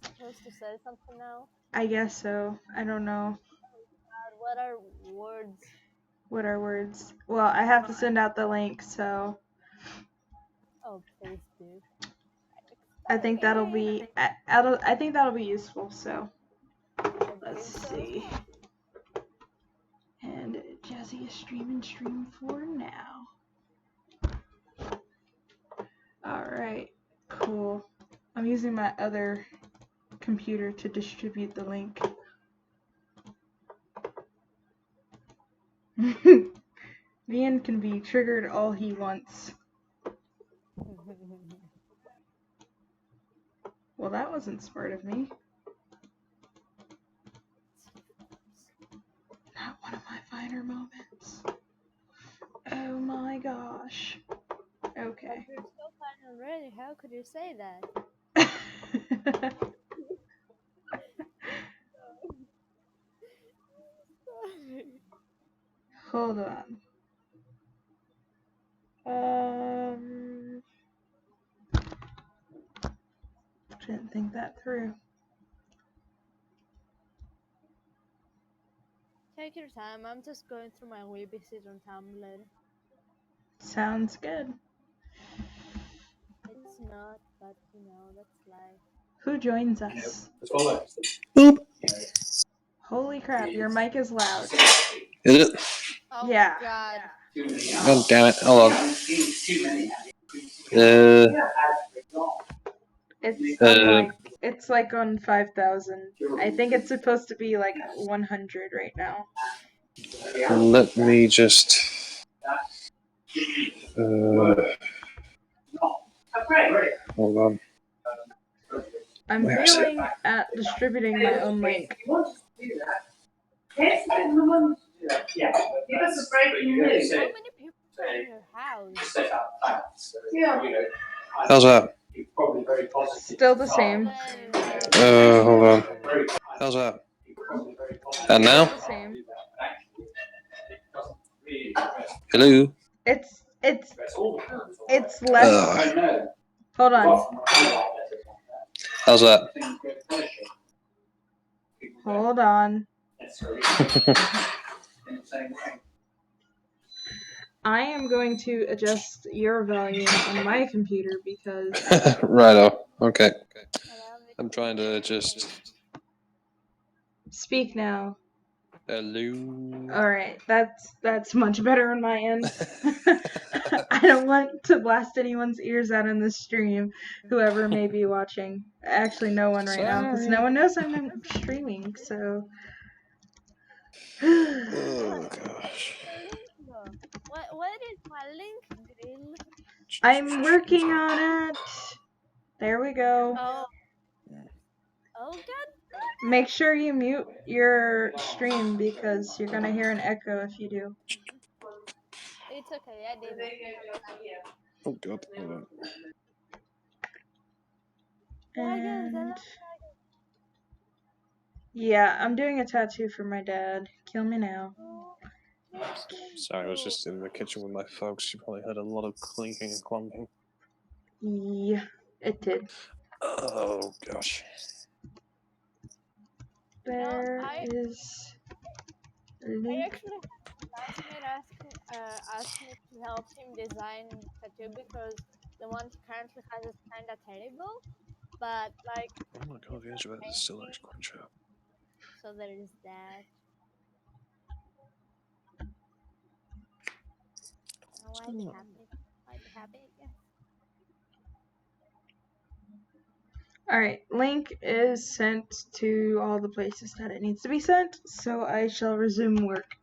Supposed to say something now? I guess so. I don't know. What are words? What are words? Well, I have to send out the link, so Oh, please do. I think that'll be I think that'll be useful. So let's see. And Jazzy is streaming stream 4 now. Alright, cool. I'm using my other computer to distribute the link. Vian can be triggered all he wants. Well, that wasn't smart of me. Not one of my finer moments. Oh my gosh. Okay. You're so fine already. How could you say that? Hold on. Didn't think that through. Take your time. I'm just going through my Weebisit on Tumblr. Sounds good. It's not, but you know, that's life. Who joins us? Boop. Holy crap, your mic is loud. Is it? Oh Yeah. God. God damn it. Hold on. It's like on 5,000. I think it's supposed to be like 100 right now. Let me just. Hold on. I'm Where is it? failing at distributing my own link. How many people are in your house? How's that? Still the same. Hold on. How's that? And Still now? the same. Hello? It's less. Hold on. How's that? Hold on. I am going to adjust your volume on my computer because... Righto. Okay. I'm trying to just... Speak now. Hello? Alright, that's much better on my end. I don't want to blast anyone's ears out in this stream, whoever may be watching. Actually, no one right now, because no one knows I'm streaming, so... Oh, gosh. What is my link, Grill? I'm working on it. There we go. Oh. Oh God. Make sure you mute your stream because you're gonna hear an echo if you do. It's okay, I did it. Oh, God. Hold on. And... yeah, I'm doing a tattoo for my dad. Kill me now. Sorry, I was just in the kitchen with my folks. You probably heard a lot of clinking and clumping. Yeah, it did. Oh, gosh. There is a I link. actually had a classmate ask me to help him design tattoo because the one he currently has is kind of terrible. But like, Oh my God, the edge of it is still actually quite sharp. so there is that. Oh, I'd be happy, yeah. Alright, link is sent to all the places that it needs to be sent, so I shall resume work.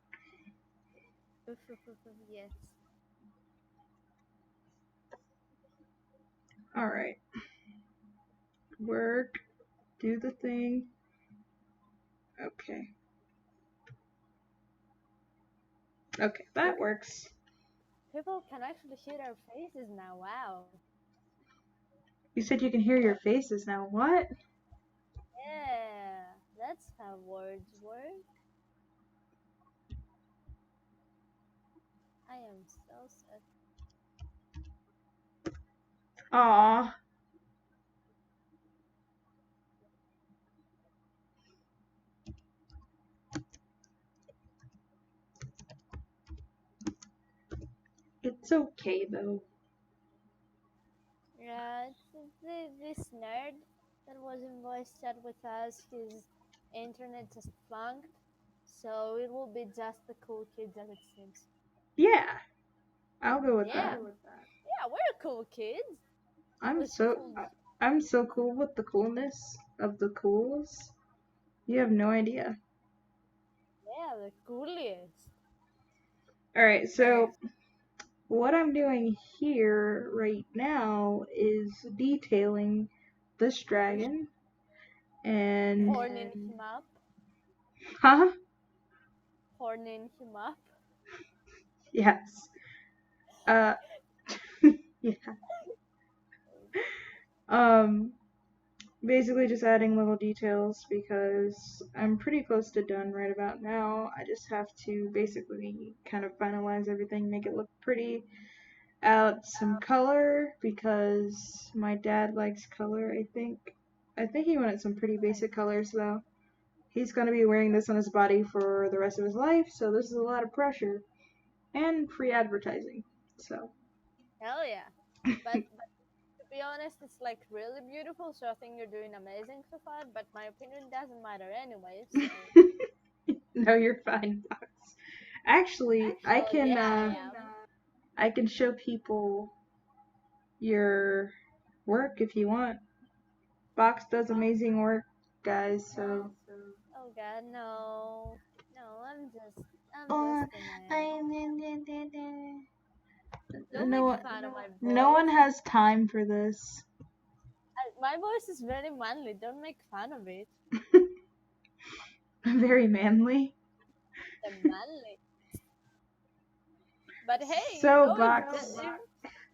Yes. Alright. Work. Do the thing. Okay. Okay, that works. People can actually hear our faces now, wow. You said you can hear your faces now. What? Yeah, that's how words work. I am so sad. Aww. It's okay though. Yeah, this nerd that was in voice chat with us, his internet just flunked, so it will be just the cool kids as it seems. Yeah, I'll go with Yeah, that. yeah, we're cool kids. I'm With so cool, I'm so cool with the coolness of the cools. You have no idea. yeah, the coolest. All right, so what I'm doing here right now is detailing this dragon and Horning him up, huh? horning him up. Yes. Uh yeah. Um basically just adding little details because I'm pretty close to done right about now. I just have to basically kind of finalize everything, make it look pretty, add some color because my dad likes color, I think. I think he wanted some pretty basic colors though. He's going to be wearing this on his body for the rest of his life, so this is a lot of pressure and free advertising. So, Hell yeah. But to be honest, it's like really beautiful, so I think you're doing amazing so far, but my opinion doesn't matter anyway, so. no, you're fine, Fox. Actually, I Hell can yeah, I can show people your work if you want. Fox does amazing work, guys. So Oh god, no. No, I'm just uh, a man. Don't no make fun of my no one voice. has time for this. My voice is very manly. Don't make fun of it. Very manly. I'm manly. But hey, So, Box,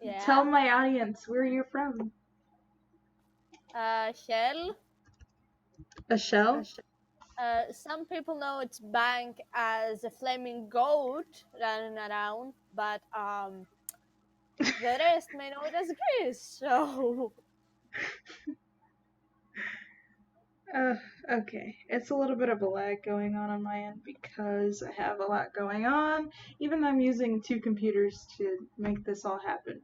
yeah. tell my audience where you're from. Shell. A shell? Some people know its bank as a flaming goat running around, but the rest may know it as Greece. So Okay. It's a little bit of a lag going on my end because I have a lot going on, even though I'm using two computers to make this all happen.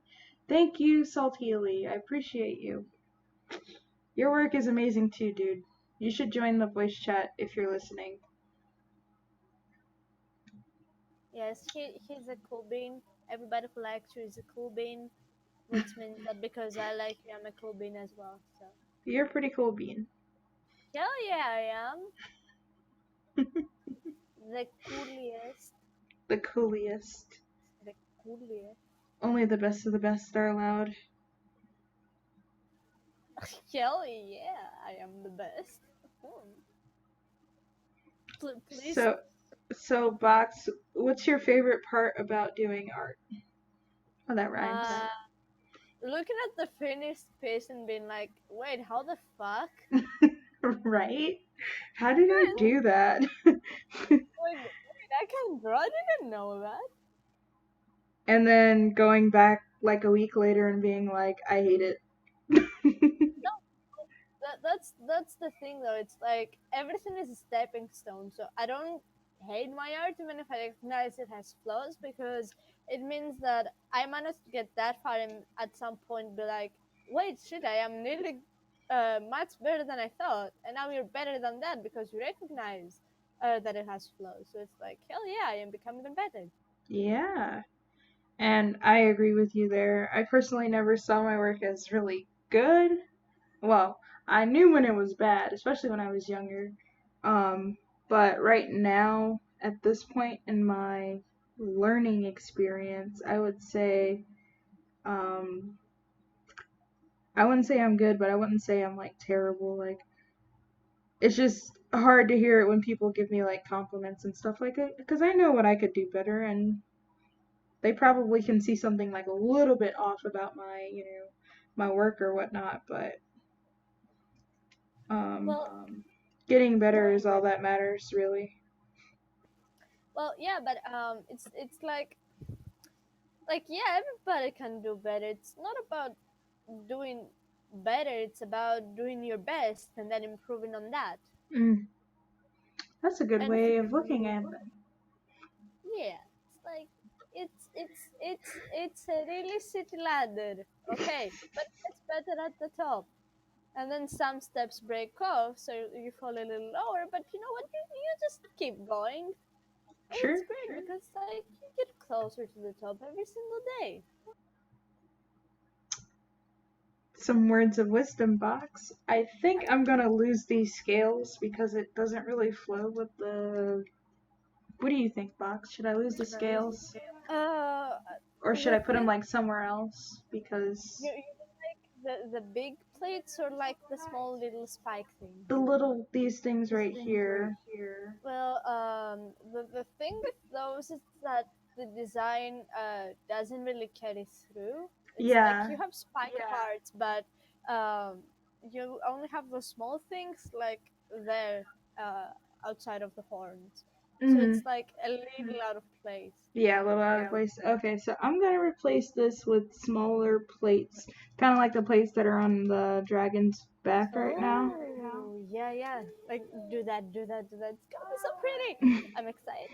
Thank you, Saltili. I appreciate you. Your work is amazing too, dude. You should join the voice chat if you're listening. yes, he's a cool bean. Everybody who likes you is a cool bean, which means that because I like you, I'm a cool bean as well. So You're a pretty cool bean. hell yeah, I am the coolest. The coolest. The coolest. Only the best of the best are allowed. Hell yeah, I am the best. Please. So Box, what's your favorite part about doing art? Oh, that rhymes. Looking at the finished piece and being like, wait, how the fuck? Right? How did I do that? Wait, I can draw? I didn't know that. And then going back like a week later and being like, I hate it. No, that's the thing though. It's like everything is a stepping stone. So I don't hate my art even if I recognize it has flaws because it means that I managed to get that far and at some point be like, wait, shit, I am nearly much better than I thought, and now you're better than that because you recognize that it has flaws. So it's like, hell yeah, I am becoming even better. Yeah. And I agree with you there. I personally never saw my work as really good. Well, I knew when it was bad, especially when I was younger. But right now, at this point in my learning experience, I would say, I wouldn't say I'm good, but I wouldn't say I'm like terrible. Like, it's just hard to hear it when people give me like compliments and stuff like that because I know what I could do better, and they probably can see something like a little bit off about my, my work or whatnot, but Well, getting better is all that matters, really. yeah, but it's like yeah, everybody can do better. It's not about doing better, it's about doing your best and then improving on that. That's a good And way of looking at it. yeah, it's like it's a really city ladder, okay, but it's better at the top. And then some steps break off, so you fall a little lower. But you know what? You just keep going, and Sure. it's great because like you get closer to the top every single day. Some words of wisdom, Box. I think I'm gonna lose these scales because it doesn't really flow with the. What do you think, Box? Should I lose the scales? Uh, Or should the I put them thing like somewhere else? Because you like the big plates or like the small little spike things. these things right here. Well, the thing with those is that the design doesn't really carry through. It's like Yeah. you have spike parts, but um, you only have the small things like there uh, outside of the horns. So Mhm. it's like a little out of place. Yeah, a little out of place. Okay, so I'm gonna replace this with smaller plates, kind of like the plates that are on the dragon's back right now. Oh, yeah, yeah. Like do that, do that, do that. It's gonna be so pretty. I'm excited.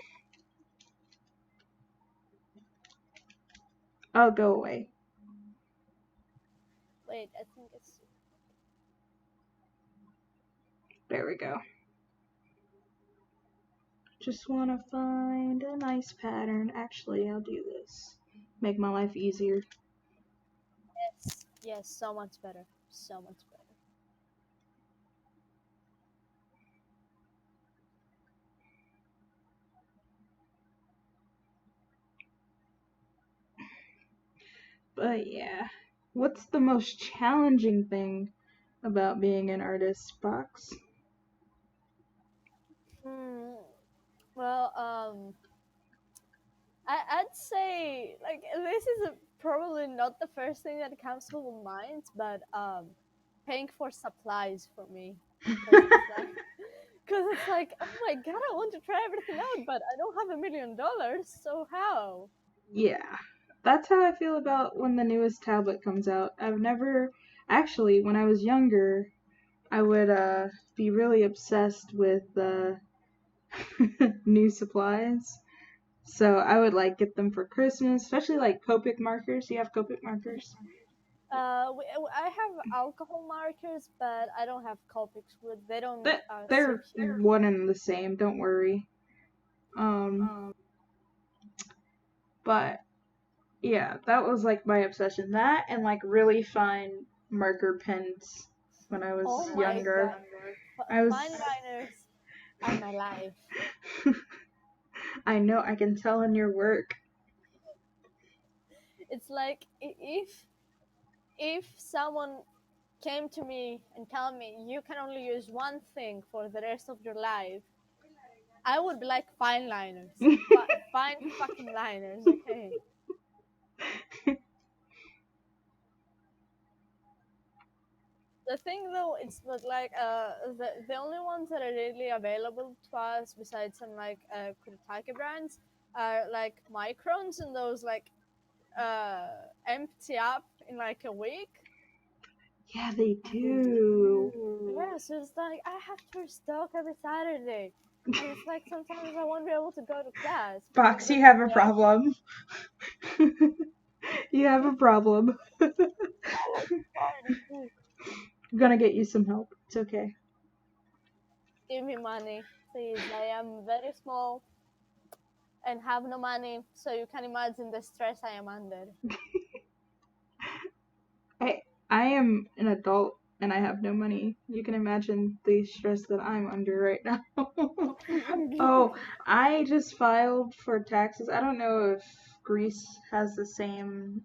I'll go away. Wait, I think it's There we go. Just want to find a nice pattern. Actually, I'll do this. Make my life easier. yes, so much better, so much better. But yeah, what's the most challenging thing about being an artist, Box? Hmm. Well, I'd say like this is probably not the first thing that comes to mind, but paying for supplies for me because it's like oh my god, I want to try everything out, but I don't have $1 million, so how? Yeah, that's how I feel about when the newest tablet comes out. I've never, actually, when I was younger, I would be really obsessed with new supplies. So I would like get them for Christmas, especially like Copic markers. Do you have Copic markers? I have alcohol markers, but I don't have Copics. They don't That stick they're here. one and the same. Don't worry. But yeah, that was like my obsession. That and like really fine marker pens when I was Oh my younger. god, I was. fine liners are my life. I know. I can tell in your work. It's like if someone came to me and tell me you can only use one thing for the rest of your life, I would be like fine liners, fine fucking liners. Okay. The thing though, it's not like the only ones that are really available to us besides some like Kuretake brands are like microns, and those like empty up in like a week. Yeah, they do. Yeah, so it's like I have to restock every Saturday, and it's like sometimes I won't be able to go to class. Box, you have a problem. You have a problem. I'm gonna get you some help. It's okay. Give me money, please. I am very small and have no money, so you can imagine the stress I am under. I am an adult and I have no money. You can imagine the stress that I'm under right now. Oh, I just filed for taxes. I don't know if Greece has the same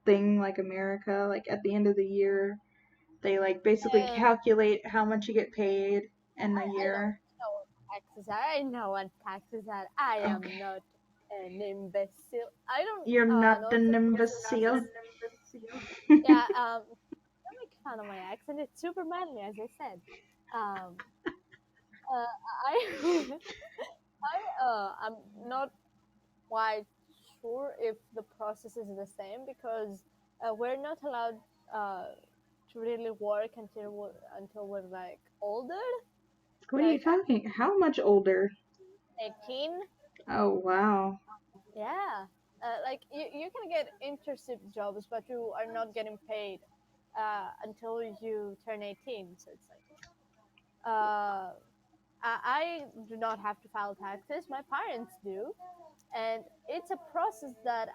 thing like America. Like at the end of the year, they like basically calculate how much you get paid in a year. I know what taxes are. I am not an imbecile. I don't. You're not know an the imbecile. Yeah. Don't make fun of my accent. It's super manly, as I said. Um. I. I'm not quite sure if the process is the same because we're not allowed to really work until we're like older. What are you talking? How much older? 18. Oh wow. Yeah, like you can get internship jobs, but you are not getting paid until you turn 18. So it's like I do not have to file taxes. My parents do, and it's a process that,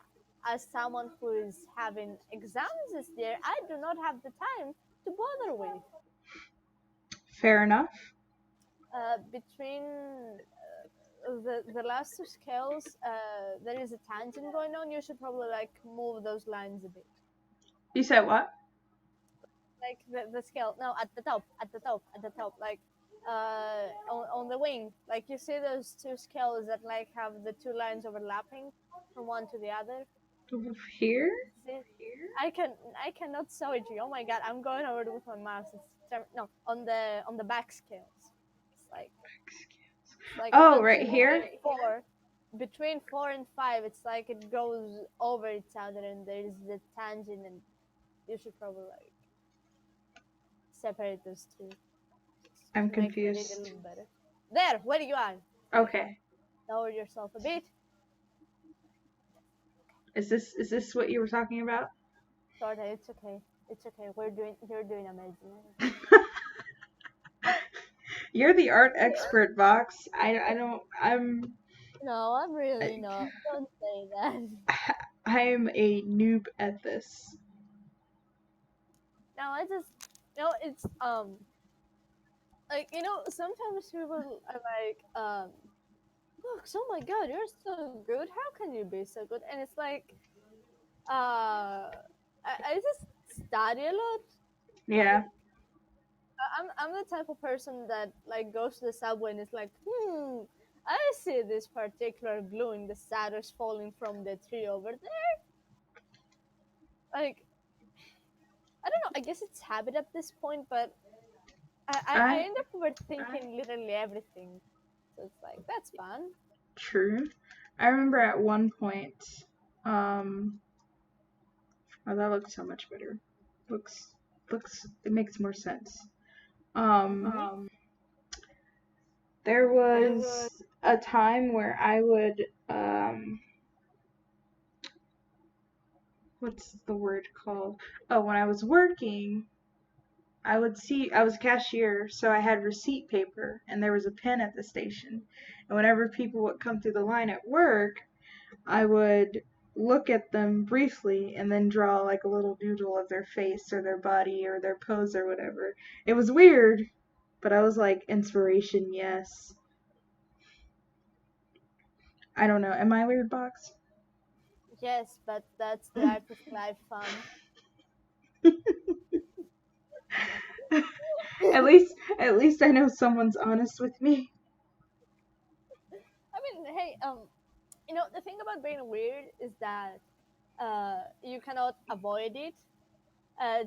as someone who is having exams this year, I do not have the time to bother with. Fair enough. Between the last two scales, there is a tangent going on. You should probably like move those lines a bit. You said what? Like the scale, no, at the top, like on the wing, like you see those two scales that like have the two lines overlapping from one to the other. Here? See, I cannot show it to you. Oh my god, I'm going over it with my mouse. No, on the back scales. It's like Oh, right here? between 4 and 5. It's like it goes over each other, and there's the tangent, and you should probably like separate those two. I'm To make the read a confused. little better. There, where you are. Okay. Lower yourself a bit. Is this what you were talking about? Sorta, it's okay. It's okay. You're doing amazing. You're the art expert, Vox. I'm No, I'm really not. Don't say that. I'm a noob at this. No, it's like sometimes people are like look, oh my god, you're so good. How can you be so good? And it's like I just study a lot. Yeah. I'm the type of person that like goes to the subway and is like, I see this particular glue in the shadows falling from the tree over there. Like, I don't know. I guess it's habit at this point, but I I end up overthinking literally everything. So it's like that's fun. True. I remember at one point, oh, that looks so much better. Looks it makes more sense. Um, there was a time where I would what's the word called? Oh, when I was working, I was a cashier, so I had receipt paper and there was a pen at the station. And whenever people would come through the line at work, I would look at them briefly and then draw like a little doodle of their face or their body or their pose or whatever. It was weird, but I was like, inspiration, yes. I don't know. Am I weird, Box? Yes, but that's the art of life fun. At least I know someone's honest with me. I mean, hey, the thing about being weird is that you cannot avoid it,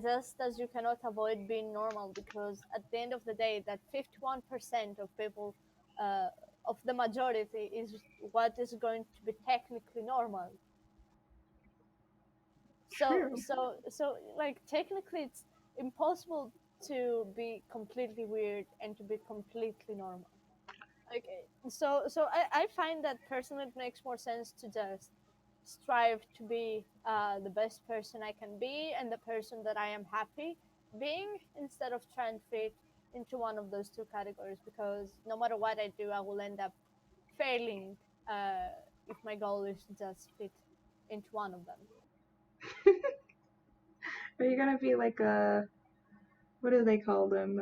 just as you cannot avoid being normal, because at the end of the day, that 51% of people, uh, of the majority, is what is going to be technically normal. So, True. like, technically, it's impossible to be completely weird and to be completely normal. Like, I find that personally it makes more sense to just strive to be the best person I can be and the person that I am happy being, instead of trying to fit into one of those two categories, because no matter what I do, I will end up failing if my goal is to just fit into one of them. Are you gonna be like a what do they call them?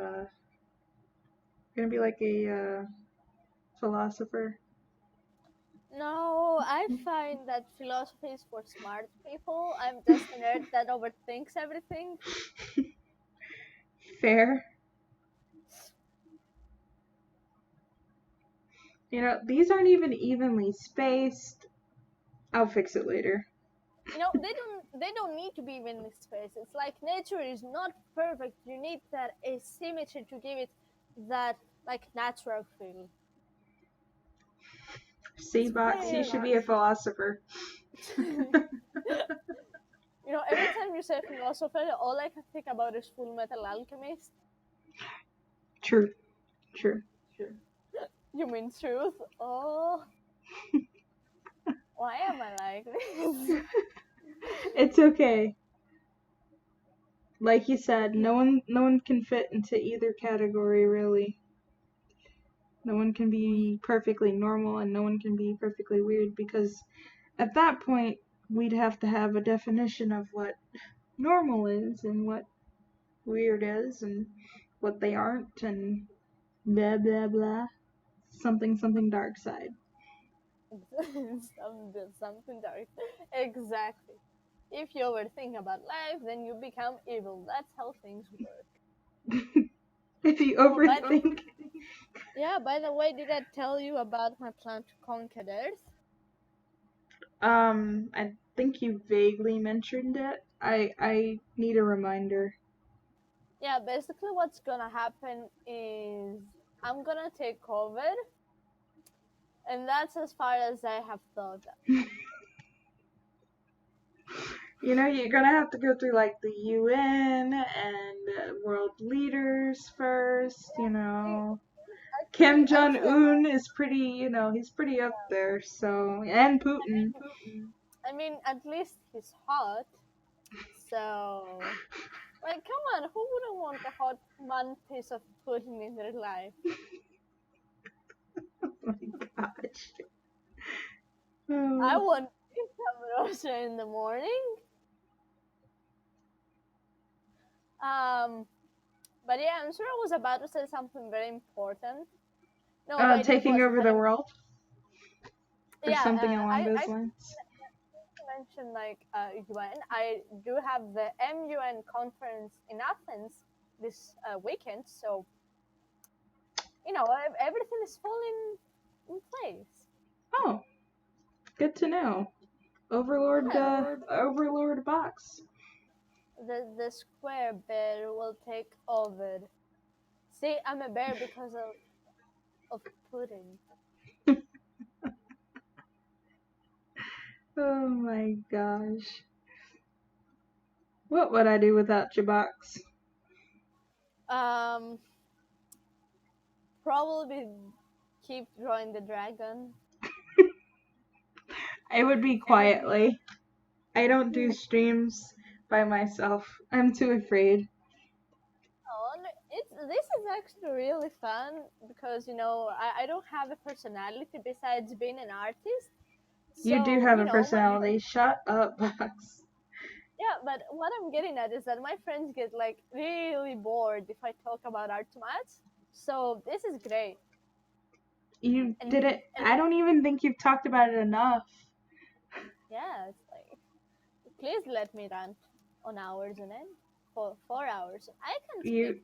Gonna be like a philosopher? No, I find that philosophy is for smart people. I'm just a nerd that overthinks everything. Fair. You know, these aren't even evenly spaced. I'll fix it later. They don't need to be even in space. It's like nature is not perfect. You need that asymmetry to give it that like natural feel. See, It's Box, you very should be a philosopher. every time you say philosopher, all I can think about is Full Metal Alchemist. True. True. You mean truth? Oh, Why am I like this? It's okay. Like you said, no one can fit into either category really. No one can be perfectly normal and no one can be perfectly weird, because at that point we'd have to have a definition of what normal is and what weird is and what they aren't, and blah blah blah. Something dark side. Something dark. Exactly. If you overthink about life, then you become evil. That's how things work. If you Oh, overthink. yeah, by the way, did I tell you about my plan to conquer the Earth? I think you vaguely mentioned it. I need a reminder. Yeah, basically what's gonna happen is I'm gonna take COVID, and that's as far as I have thought. You know, you're gonna have to go through like the UN and world leaders first, you know. Kim Jong-un is pretty, you know, he's pretty up there, so, and Putin. I mean, at least he's hot. So, like, come on, who wouldn't want a hot one piece of pudding in their life? Oh my gosh. I Oh. want some rosa in the morning. But yeah, I'm sure I was about to say something very important. No, wait, it Taking wasn't. over the world or Yeah, something along I those lines. mentioned like UN. I do have the MUN conference in Athens this weekend, so you know everything is falling in place. Oh, good to know. Overlord, Overlord box. The square bear will take over. See, I'm a bear because of pudding. Oh my gosh. What would I do without your box? Probably keep drawing the dragon. I would be quietly. I don't do streams by myself. I'm too afraid. Oh, this is actually really fun because you know I don't have a personality besides being an artist. You do So have you a know personality. Shut up, box. yeah, but what I'm getting at is that my friends get like really bored if I talk about art too much. So this is great. You And, did it. and I don't even think you've talked about it enough. yeah, it's like please let me rant on hours and end for 4 hours. I can speak.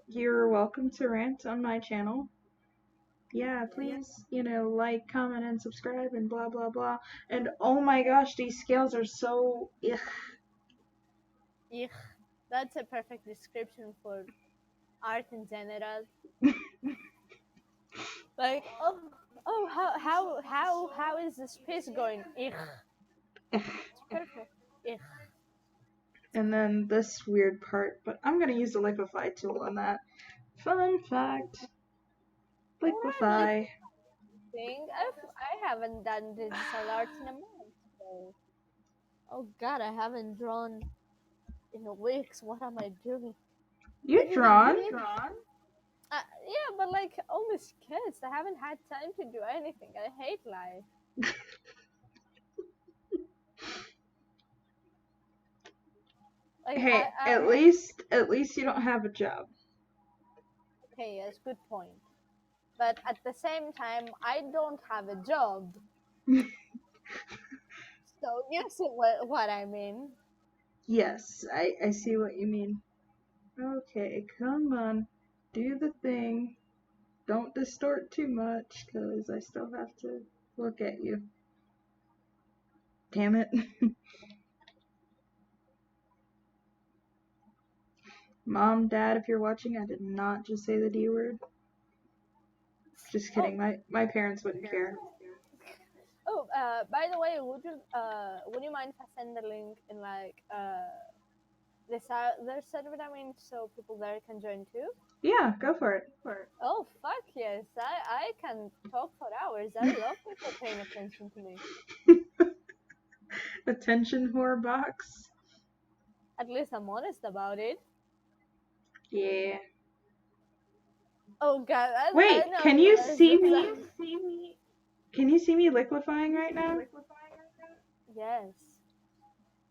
You're welcome to rant on my channel. Yeah, please, you know, like, comment, and subscribe, and blah blah blah. And oh my gosh, these scales are so. Ugh. Yeah, that's a perfect description for art in general. Like, oh, how is the space going? It's perfect. And then this weird part, but I'm gonna use the liquefy tool on that. Fun fact. Liquefy. Thing. I haven't done digital art in a month. So. Oh God, I haven't drawn in weeks. What am I doing? You've drawn? Yeah, but like only skits. I haven't had time to do anything. I hate life. Like, Hey, I at least you don't have a job. okay, yes, good point. But at the same time, I don't have a job. So you see what I mean. Yes, I see what you mean. Okay, come on. Do the thing. Don't distort too much, because I still have to look at you. Damn it. Mom, Dad, if you're watching, I did not just say the D word. Just kidding. My parents wouldn't care. Oh, by the way, would you mind if I send the link in like their server? I mean, so people there can join too. Yeah, go for it. Oh fuck yes! I can talk for hours. I love people paying attention to me. Attention whore box. At least I'm honest about it. Yeah. Oh god, Wait, I know can you you guys see do me? that. Can you see me liquefying right now? Yes,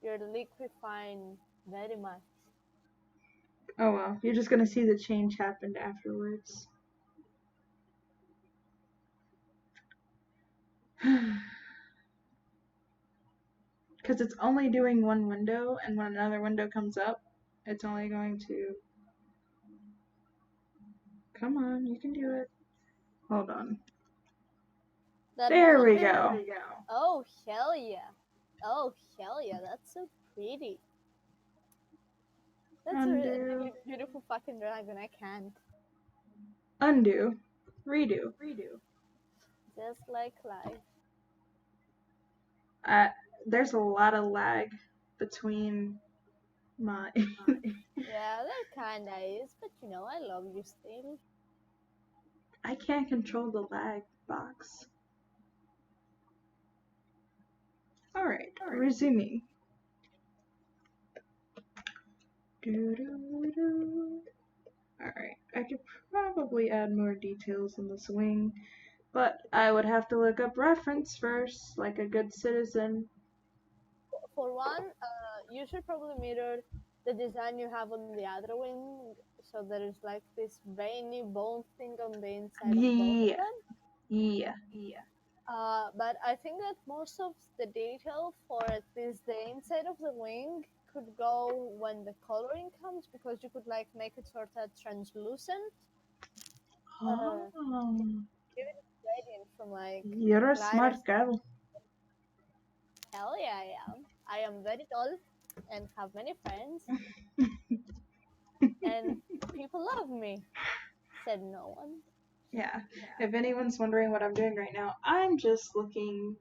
you're liquefying very much. Oh well, you're just gonna see the change happened afterwards. Because it's only doing one window, and when another window comes up, it's only going to... Come on, you can do it. Hold on. That There we moment. go. Oh hell yeah! Oh hell yeah! That's so pretty. That's a Undo. beautiful fucking dragon. I can't. Undo. Redo. Just like life. There's a lot of lag between my... Yeah, there kinda is, but you know, I love you still. I can't control the lag box. Alright, resuming. Alright, I could probably add more details in this wing, but I would have to look up reference first, like a good citizen. For one, you should probably mirror the design you have on the other wing, so there is like this veiny bone thing on the inside of both of them. Yeah. But I think that most of the detail for at least the inside of the wing could go when the coloring comes, because you could like make it sort of translucent. Oh, Give it a gradient from like you're a lighter. smart girl. Hell yeah, I am. I am very tall and have many friends, and people love me. Said no one. Yeah, if anyone's wondering what I'm doing right now, I'm just looking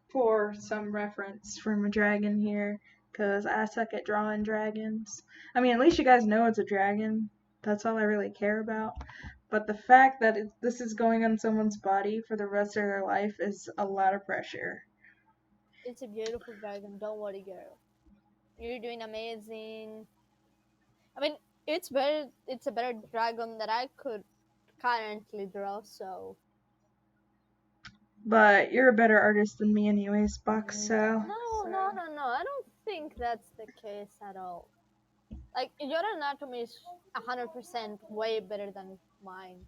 for some reference from a dragon here, because I suck at drawing dragons. I mean, at least you guys know it's a dragon. That's all I really care about. But the fact that this is going on someone's body for the rest of their life is a lot of pressure. It's a beautiful dragon. Don't worry, girl. You're doing amazing. I mean, it's better. It's a better dragon that I could currently draw. So But you're a better artist than me anyways, Box, so... no. I don't think that's the case at all. Like your anatomy is 100% way better than mine.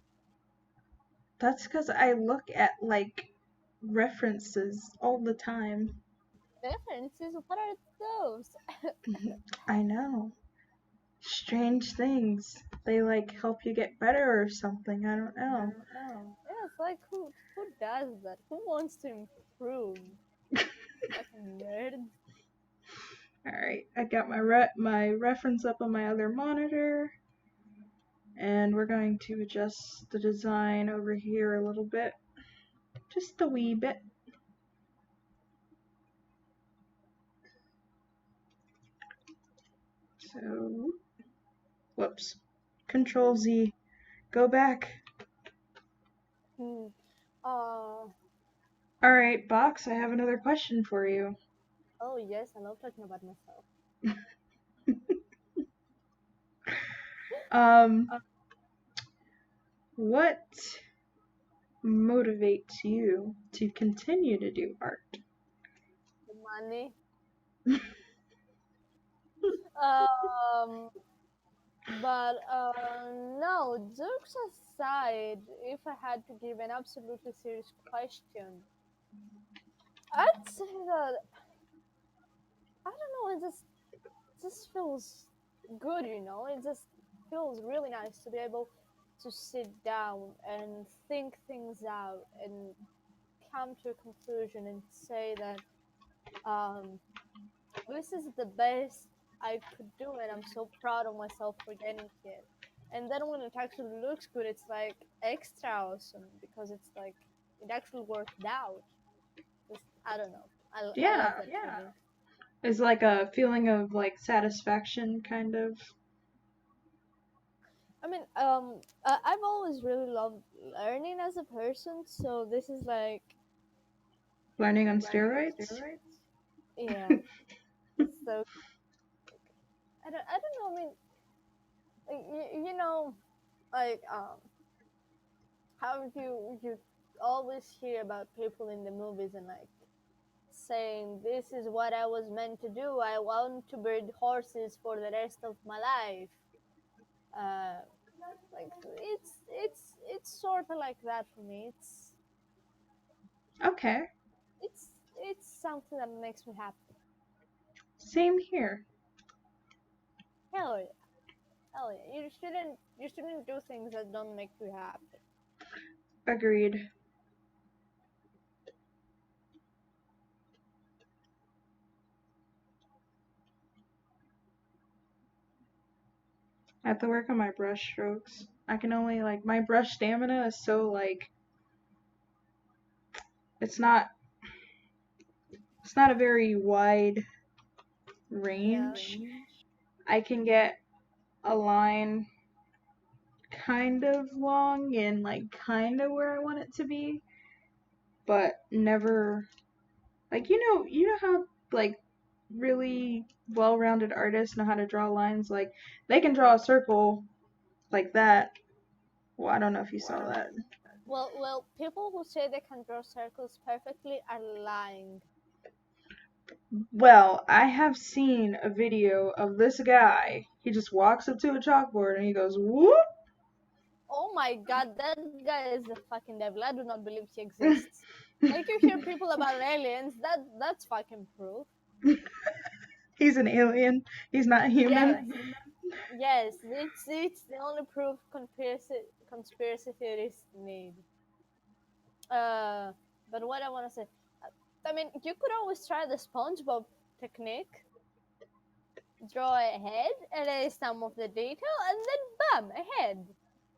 That's because I look at, like, references all the time. References? What are those? I know. Strange things. They, like, help you get better or something. I don't know. Yeah, it's like who does that? Who wants to improve? Fucking nerd. Alright, I got my reference up on my other monitor. And we're going to adjust the design over here a little bit. Just a wee bit. So, whoops. Control Z. Go back. Alright, Box, I have another question for you. Oh yes, I love talking about myself. What motivates you to continue to do art? The money. But no, jokes aside, if I had to give an absolutely serious question, I'd say that I don't know. It just feels good, you know. It just feels really nice to be able to sit down and think things out and come to a conclusion and say that this is the best I could do, and I'm so proud of myself for getting here. And then when it actually looks good, it's like extra awesome because it's like it actually worked out. Just, I don't know. I love that feeling. It's like a feeling of like satisfaction, kind of. I mean, I've always really loved learning as a person, so this is like Learning on steroids? Yeah, it's so. I don't know. I mean, like, you know, like how you always hear about people in the movies and like saying this is what I was meant to do. I want to breed horses for the rest of my life. Uh, like it's sort of like that for me. Okay, It's something that makes me happy. same here. Hell yeah, hell yeah. You shouldn't do things that don't make you happy. Agreed. I have to work on my brush strokes. I can only like my brush stamina is so like it's not it's not a very wide Yeah. range. I can get a line kind of long and like kind of where I want it to be, but never like you know how like really well-rounded artists know how to draw lines like they can draw a circle like that. Well, I don't know if you saw that. Well, people who say they can draw circles perfectly are lying. Well, I have seen a video of this guy. He just walks up to a chalkboard and he goes whoop. Oh my god, that guy is the fucking devil. I do not believe he exists. Like you hear people about aliens, that's fucking proof. He's an alien. He's not human. Yes, it's the only proof conspiracy theorists need. Uh, but what I want to say, I mean, you could always try the SpongeBob technique. Draw a head, erase some of the detail, and then bam, a head,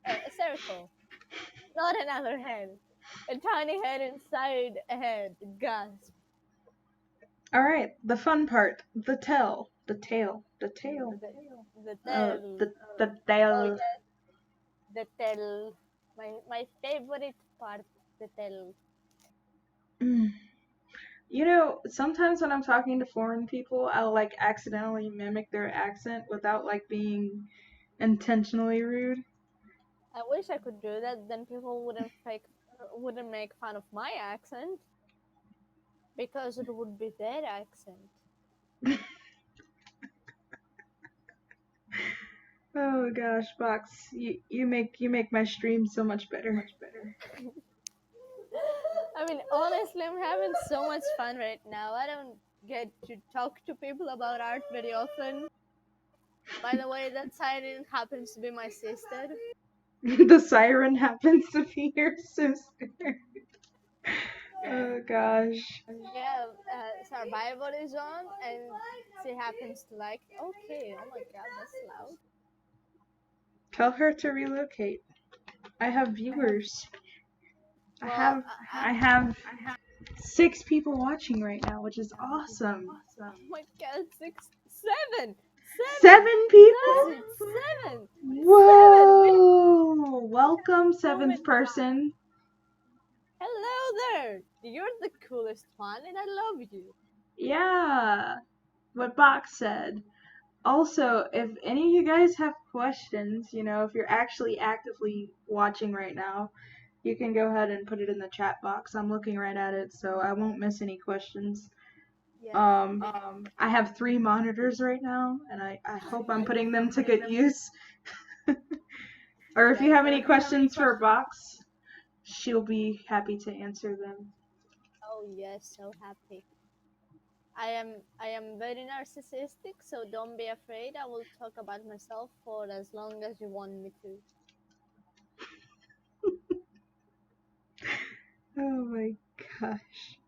a circle, not another head, a tiny head inside a head. Gasp. All right, the fun part, the tail, the tail, the tail. The tail. The Oh tail. yes, the tail. My favorite part, the tail. Mm. You know, sometimes when I'm talking to foreign people, I'll like accidentally mimic their accent without like being intentionally rude. I wish I could do that. Then people wouldn't make fun of my accent because it would be their accent. Oh gosh, Box, you make my stream so much better. I mean, honestly, I'm having so much fun right now. I don't get to talk to people about art very often. By the way, that siren happens to be my sister. The siren happens to be your sister. Oh gosh. Yeah, Survivor is on, and she happens to like. Okay, oh my god, that's loud. Tell her to relocate. I have viewers. I Well, have I have 6 people watching right now, which is awesome. oh my god, seven, 7 people? seven. Whoa! Welcome, 7th person. Hello there. You're the coolest one, and I love you. Yeah, what Box said. Also, if any of you guys have questions, you know, if you're actually actively watching right now, you can go ahead and put it in the chat box. I'm looking right at it, so I won't miss any questions. Yeah. I have 3 monitors right now, and I hope I'm putting them to good use. Or if you have any questions for Box, she'll be happy to answer them. Oh yes, so happy. I am very narcissistic, so don't be afraid. I will talk about myself for as long as you want me to. Oh my gosh.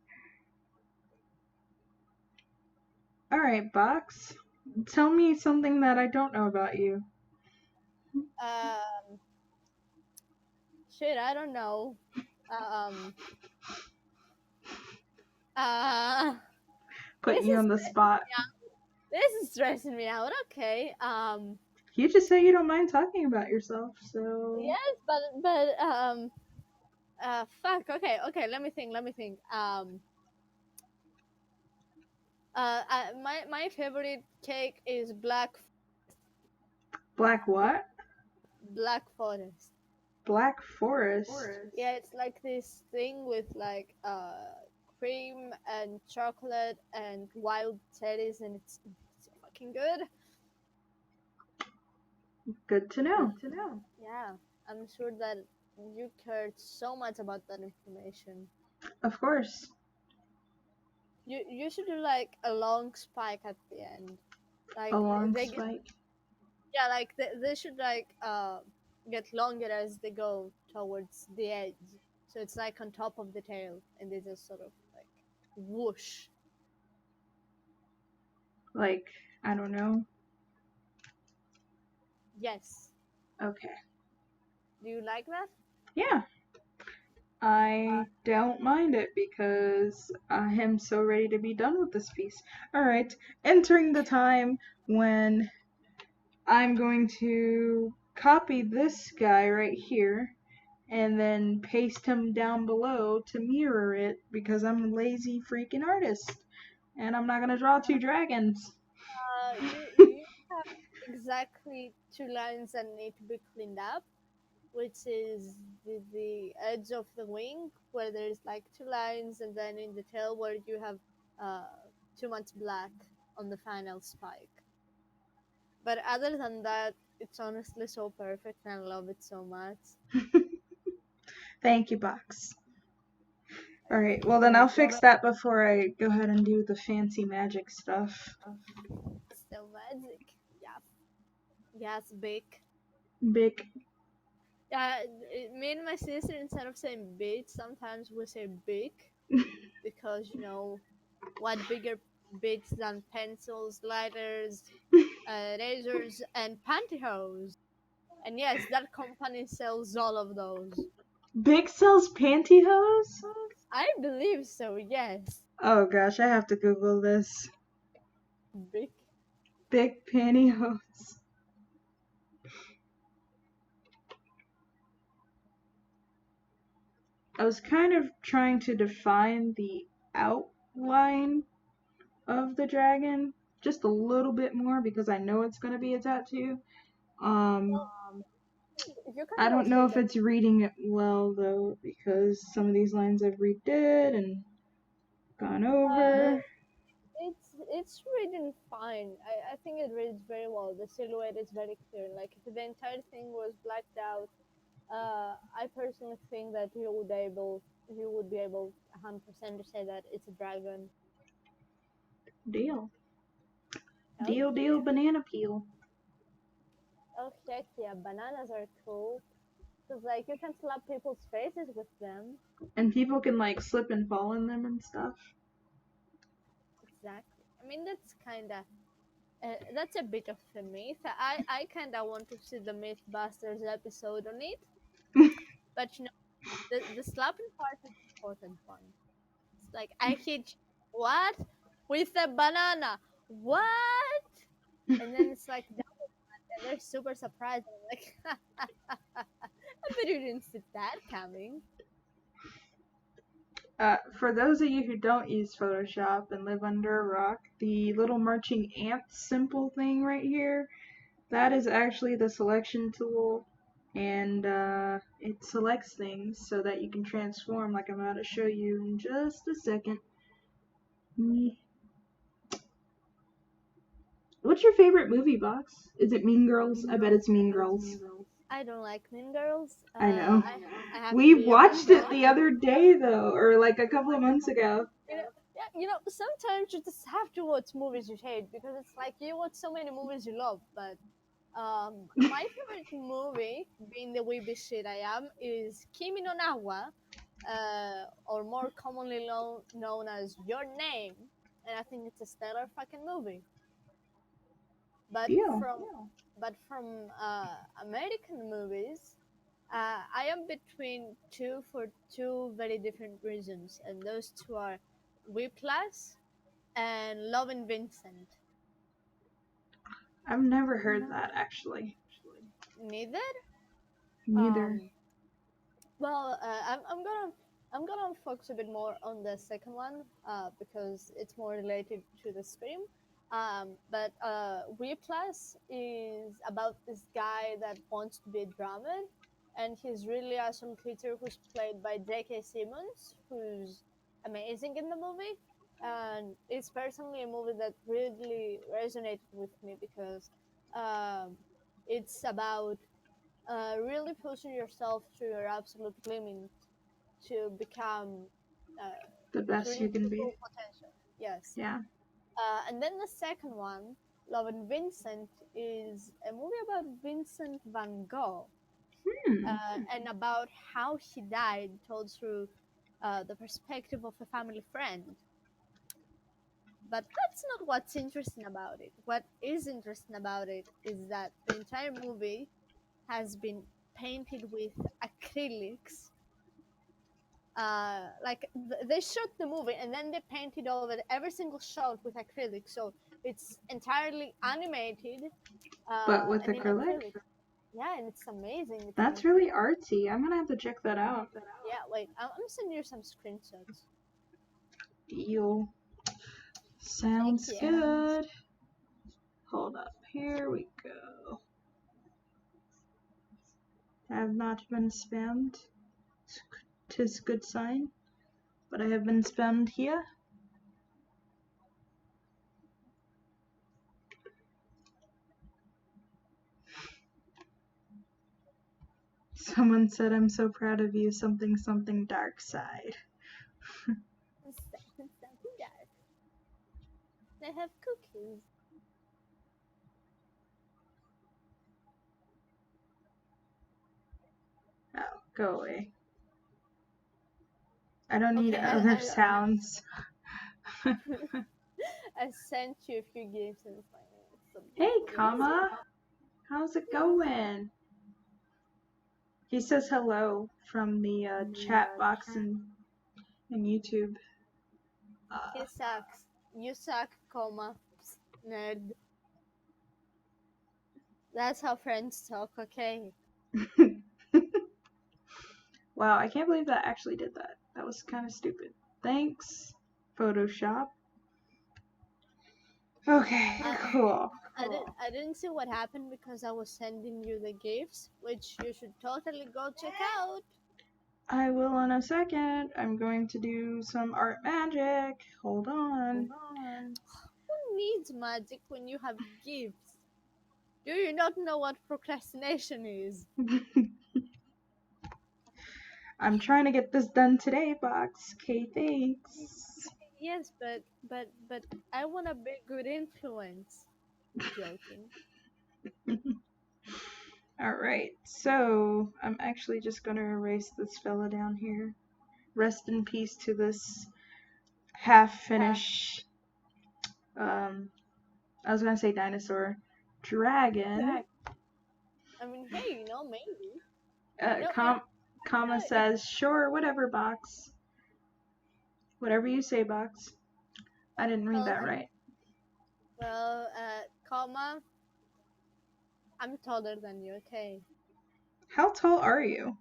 Alright, Box. Tell me something that I don't know about you. Um, shit, I don't know. Um, uh, Putting this you is on the spot. this is stressing me out. Okay. You just say you don't mind talking about yourself, so. Yes, fuck. Okay. Let me think. My favorite cake is Black what? Black Forest. Black Forest. Yeah, it's like this thing with like cream and chocolate and wild cherries, and it's so fucking good. Good to know. Yeah, I'm sure that you cared so much about that information. Of course. You should do like a long spike at the end, like A long they get, spike. yeah, like they should like get longer as they go towards the edge, so it's like on top of the tail, and they just sort of like whoosh. Like, I don't know. Yes. Okay. Do you like that? Yeah. I don't mind it because I am so ready to be done with this piece. Alright, entering the time when I'm going to copy this guy right here and then paste him down below to mirror it because I'm a lazy freaking artist and I'm not gonna draw two dragons. You have exactly two lines that need to be cleaned up, which is the edge of the wing where there's like two lines, and then in the tail where you have uh, too much black on the final spike. But other than that, it's honestly so perfect, and I love it so much. Thank you, Box. Alright, well then I'll fix that before I go ahead and do the fancy magic stuff. So magic, yeah, yes, big. Big. Me and my sister, instead of saying bitch, sometimes we say big because you know what bigger bits than pencils, lighters, razors, and pantyhose. And yes, that company sells all of those. Big sells pantyhose? I believe so, yes. Oh gosh, I have to Google this. Big. Big pantyhose. I was kind of trying to define the outline of the dragon just a little bit more because I know it's going to be a tattoo. You can I don't know if also it's reading it well though because some of these lines I've redid and gone over. it's reading fine. I think it reads very well. The silhouette is very clear. Like if the entire thing was blacked out, I personally think that you would be able 100% to say that it's a dragon. Deal. Oh, Deal, banana peel. oh heck yeah, bananas are cool. Cause like you can slap people's faces with them. And people can like slip and fall in them and stuff. Exactly. I mean that's a bit of a myth. I kind of want to see the MythBusters episode on it, but you know the slapping part is the important one. It's like I hit you. What with a banana? What? And then it's like double that, and they're super surprised. I'm like, I bet you didn't see that coming. For those of you who don't use Photoshop and live under a rock, the little marching ants simple thing right here, that is actually the selection tool, and it selects things so that you can transform like I'm about to show you in just a second. What's your favorite movie, Box? Is it Mean Girls? I bet it's Mean Girls. I don't like Mean Girls. I know. I have We to be watched it honest. the other day though, or like a couple of months ago. You know, sometimes you just have to watch movies you hate because it's like you watch so many movies you love. But my favorite movie, being the weeby shit I am, is Kimi no Nawa, or more commonly known as Your Name, and I think it's a stellar fucking movie. But Deal. from American movies, I am between two for two very different reasons, and those two are Whiplash and Lovin' Vincent. I've never heard that actually. Neither. Neither. Well, I'm gonna I'm gonna focus a bit more on the second one because it's more related to the Scream. But Whiplash is about this guy that wants to be a drummer, and he's really awesome creature who's played by J.K. Simmons, who's amazing in the movie. And it's personally a movie that really resonated with me because um, it's about really pushing yourself to your absolute limit to become uh, The to best you reach can your be. full potential. Yes. Yeah. And then the second one, Love and Vincent, is a movie about Vincent van Gogh Hmm. and about how he died, told through the perspective of a family friend. But that's not what's interesting about it. What is interesting about it is that the entire movie has been painted with acrylics. They shot the movie and then they painted over every single shot with acrylic, so it's entirely animated But with and in acrylic? acrylic. Yeah, and it's amazing. It's That's amazing. really artsy. I'm gonna have to check that out. Yeah, wait, I'm sending you some screenshots. Deal. Thank Sounds you. good. Hold up. Here we go. Have not been spammed. 'Tis good sign. But I have been spammed here. Someone said, I'm so proud of you, something something dark side. Something dark. They have cookies. Oh, go away. I don't need Okay, other sounds. I sent you a few games in 5 minutes. So Hey, you'll comma. How's it going? He says hello from the chat box in YouTube. He sucks. You suck, comma. Psst, nerd. That's how friends talk, okay? Wow, I can't believe that actually did that. That was kind of stupid. Thanks, Photoshop. Okay, cool. I didn't see what happened because I was sending you the gifts, which you should totally go check out. I will in a second. I'm going to do some art magic. Hold on. Who needs magic when you have gifts? Do you not know what procrastination is? I'm trying to get this done today, Box. Okay, thanks. Yes, but I want to be good influence. Joking. Alright, so I'm actually just gonna erase this fella down here. Rest in peace to this half-finished, I was gonna say dinosaur, dragon. I mean, hey, maybe. Comma says, sure, whatever, Box. Whatever you say, Box. I didn't read that right. Well, comma, I'm taller than you, okay? How tall are you?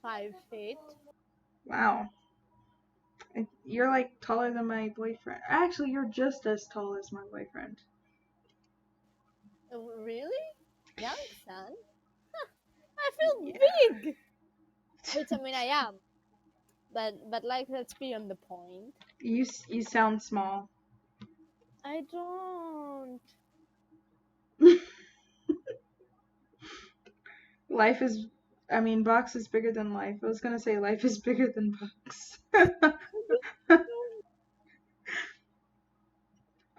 5 feet. Wow. You're like taller than my boyfriend. Actually, you're just as tall as my boyfriend. Really? Young son? Huh, I feel big! Which, I mean, I am. But like, that's beyond the point. You sound small. I don't. Life is, Box is bigger than life. I was gonna say life is bigger than Box.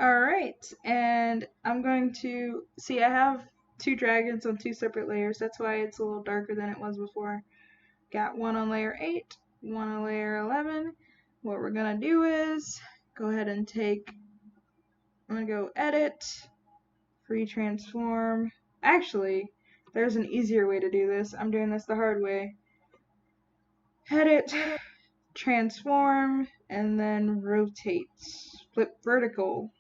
Alright, and I'm going to, see, I have 2 dragons on 2 separate layers. That's why it's a little darker than it was before. Got one on layer 8, one on layer 11. What we're gonna do is go ahead and I'm gonna go edit, free transform. Actually, there's an easier way to do this. I'm doing this the hard way. Edit, transform, and then rotate. Flip vertical.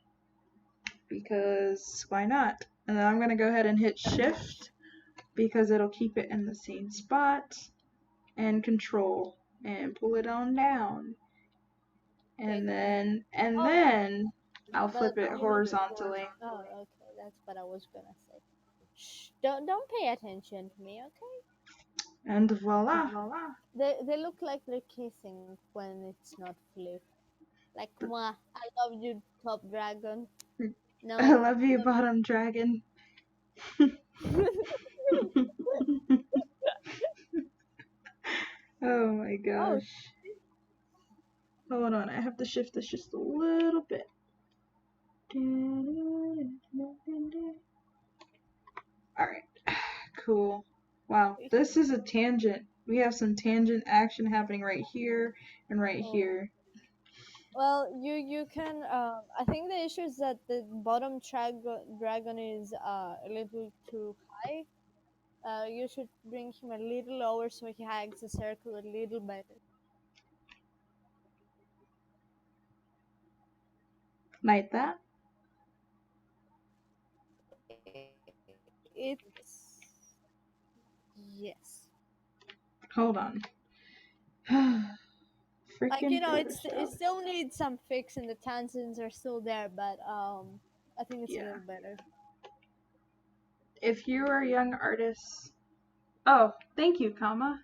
Because why not? And then I'm gonna go ahead and hit shift because it'll keep it in the same spot. and control and pull it on down. And then I'll flip it horizontally. Oh, okay, that's what I was gonna say. Shh, don't pay attention to me, okay? And voila. They look like they're kissing when it's not flipped. Like, mwah, I love you, top dragon. No. I love you, bottom dragon. Oh my gosh. Hold on, I have to shift this just a little bit. Alright, cool. Wow, this is a tangent. We have some tangent action happening right here and right here. Well, you can. I think the issue is that the bottom dragon is a little too high. You should bring him a little lower so he hugs the circle a little better. Like that? It's yes. Hold on. Like, it still needs some fix and the tangents are still there, but I think it's a little better. If you are a young artist, oh, thank you, comma.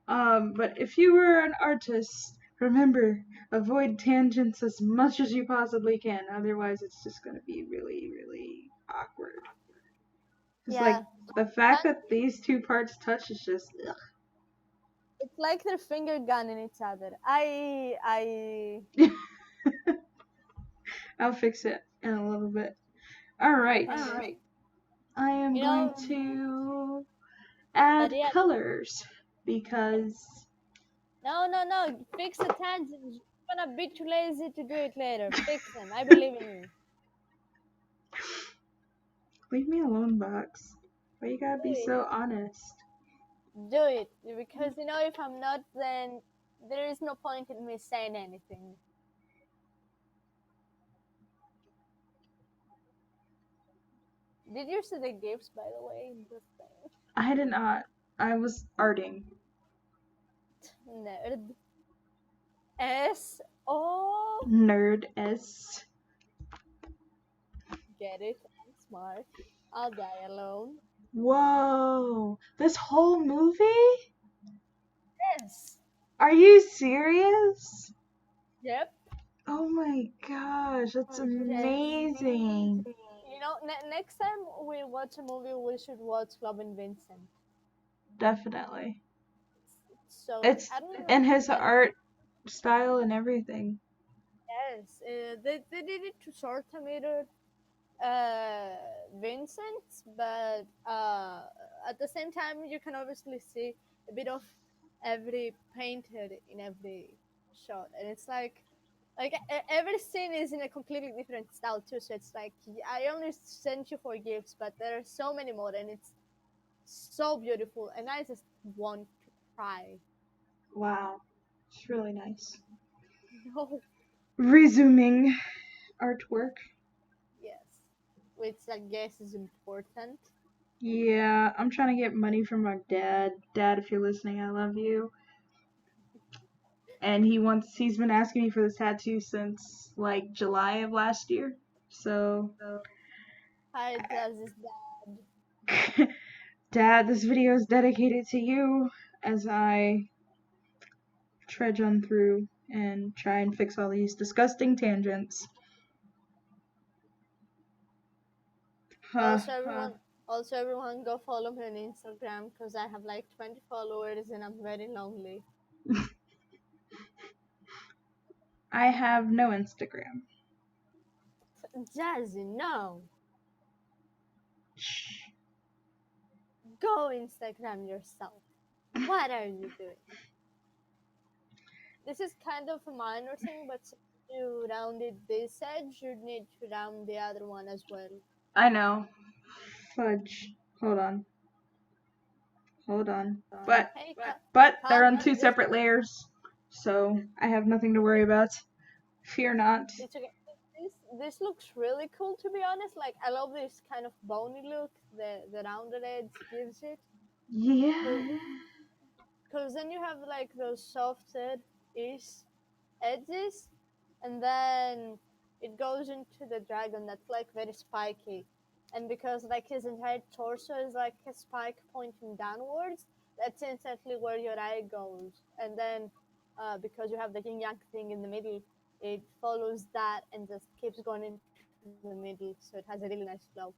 But if you were an artist, remember, avoid tangents as much as you possibly can. Otherwise, it's just gonna be really, really awkward. It's like the fact that these two parts touch is just ugh. It's like they're finger gunning each other. I'll fix it in a little bit. Alright. I am going to add colors because... No. Fix the tangents. You're gonna be too lazy to do it later. Fix them. I believe in you. Leave me alone, Box. Why you gotta be so honest? Do it. Because, if I'm not, then there is no point in me saying anything. Did you see the gifts, by the way, in this thing? I did not. I was arting. Nerd. S-O? Nerd S. Get it? I'm smart. I'll die alone. Whoa! This whole movie? Yes. Are you serious? Yep. Oh my gosh, that's amazing. Next time we watch a movie, we should watch Robin Vincent. Definitely. So it's in his art style and everything. Yes, they did it to sort of mirror Vincent, but at the same time, you can obviously see a bit of every painted in every shot, and it's like every scene is in a completely different style too. So it's like I only sent you 4 gifts, but there are so many more, and it's so beautiful, and I just want to cry. Wow, it's really nice. No. Resuming artwork. Yes, which I guess is important. Yeah, I'm trying to get money from my dad. Dad, if you're listening, I love you. And he's been asking me for this tattoo since like July of last year. So How does this dad? Dad, this video is dedicated to you as I trudge on through and try and fix all these disgusting tangents. Also, everyone go follow me on Instagram because I have like 20 followers and I'm very lonely. I have no Instagram. Jazzy, no. Shh. Go Instagram yourself. What are you doing? This is kind of a minor thing, but since you rounded this edge, you need to round the other one as well. I know. Fudge. Hold on. But they're on 2 separate layers, so I have nothing to worry about. Fear not. This looks really cool, to be honest. Like, I love this kind of bony look the rounded edge gives it. Yeah. Because then you have like those soft-ish edges, and then it goes into the dragon that's like very spiky. And because like his entire torso is like a spike pointing downwards, that's instantly where your eye goes. And then because you have the yin yang thing in the middle, it follows that and just keeps going into the middle. So it has a really nice flow.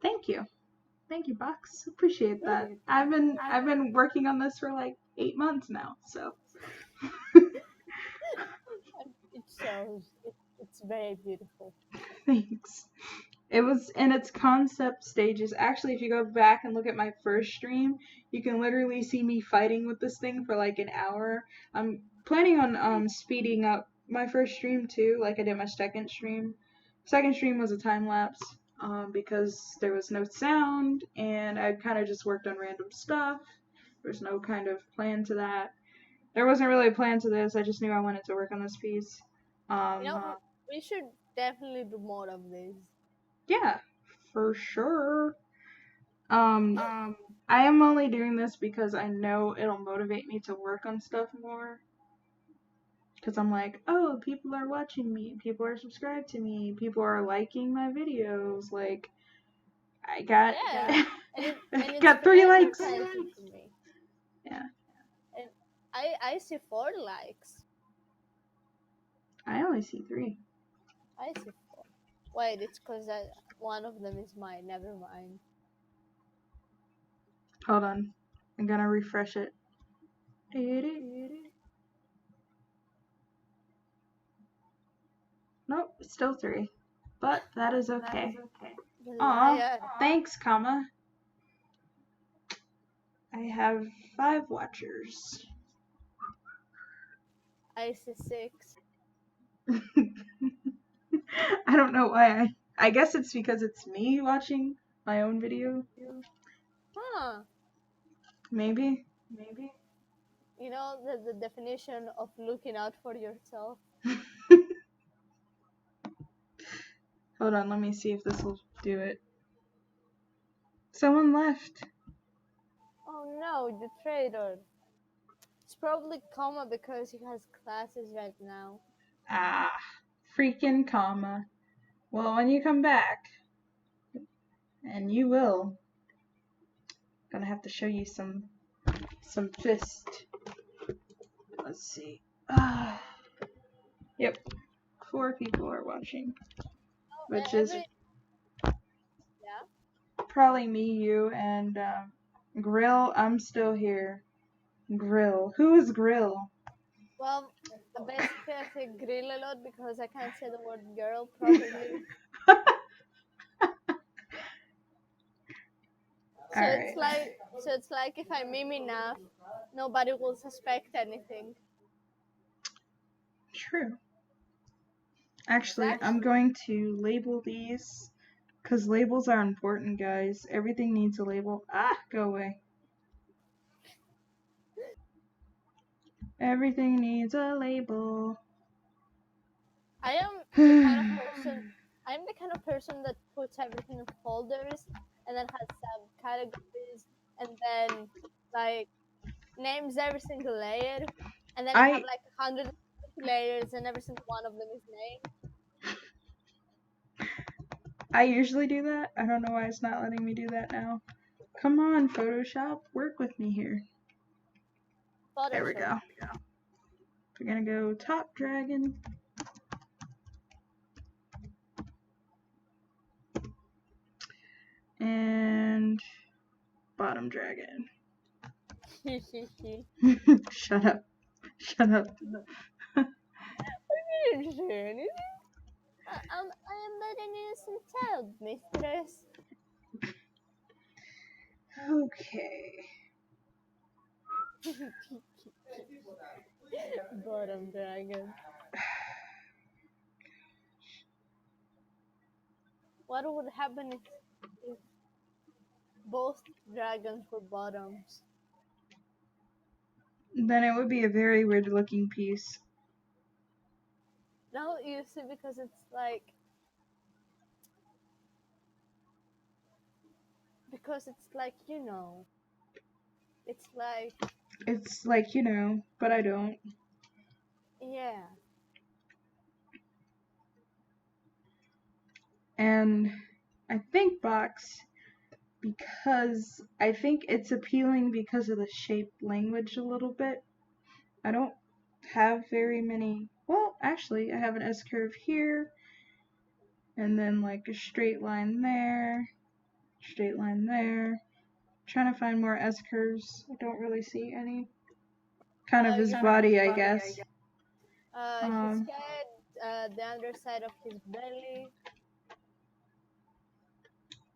Thank you. Thank you, Box. Appreciate Yeah. that. I've been working on this for like 8 months now, so It shows. It's very beautiful. thanks. It was in its concept stages. Actually, if you go back and look at my first stream, you can literally see me fighting with this thing for like an hour. I'm planning on speeding up my first stream too, like I did my second stream. Second stream was a time lapse because there was no sound and I kind of just worked on random stuff. There was no kind of plan to that. There wasn't really a plan to this. I just knew I wanted to work on this piece. We should definitely do more of this. Yeah, for sure. I am only doing this because I know it'll motivate me to work on stuff more. Because I'm like, oh, people are watching me, people are subscribed to me, people are liking my videos. Like, I got got 3 likes. To me. Yeah. And I see 4 likes. I only see 3. I see 4. Wait, it's because one of them is mine. Never mind. Hold on. I'm gonna refresh it. Nope, still 3. But that is okay. Aw, thanks, comma. I have 5 watchers. I see 6. I don't know why. I guess it's because it's me watching my own video. Huh. Maybe. You know the definition of looking out for yourself. Hold on, let me see if this will do it. Someone left. Oh no, the traitor. It's probably comma because he has classes right now. Ah, freaking comma. Well, when you come back, and you will, I'm gonna have to show you some fist. Let's see. Yep, 4 people are watching, which is probably me, you, and Grill. I'm still here. Grill. Who is Grill? Well, basically I say grill a lot because I can't say the word girl properly. So it's like if I meme enough, nobody will suspect anything. True. Actually, I'm going to label these because labels are important, guys. Everything needs a label. Go away. Everything needs a label. I am the kind of person that puts everything in folders and then has subcategories and then like names every single layer and then I have like 100 layers and every single one of them is named. I usually do that. I don't know why it's not letting me do that now. Come on, Photoshop, work with me here. Photoshop. There we go. We're gonna go top dragon. And bottom dragon. Shut up. Shut up. What are you doing? I am but an innocent child, mistress. Okay. Bottom dragon. What would happen if both dragons were bottoms? Then it would be a very weird looking piece. No, you see, because it's like you know, it's like It's like, but I don't. Yeah. And I think box because I think it's appealing because of the shape language a little bit. I don't have very many. Well, actually, I have an S curve here, and then like a straight line there, straight line there. Trying to find more S curves. I don't really see any. Kind of his body, I guess. His head, the underside of his belly.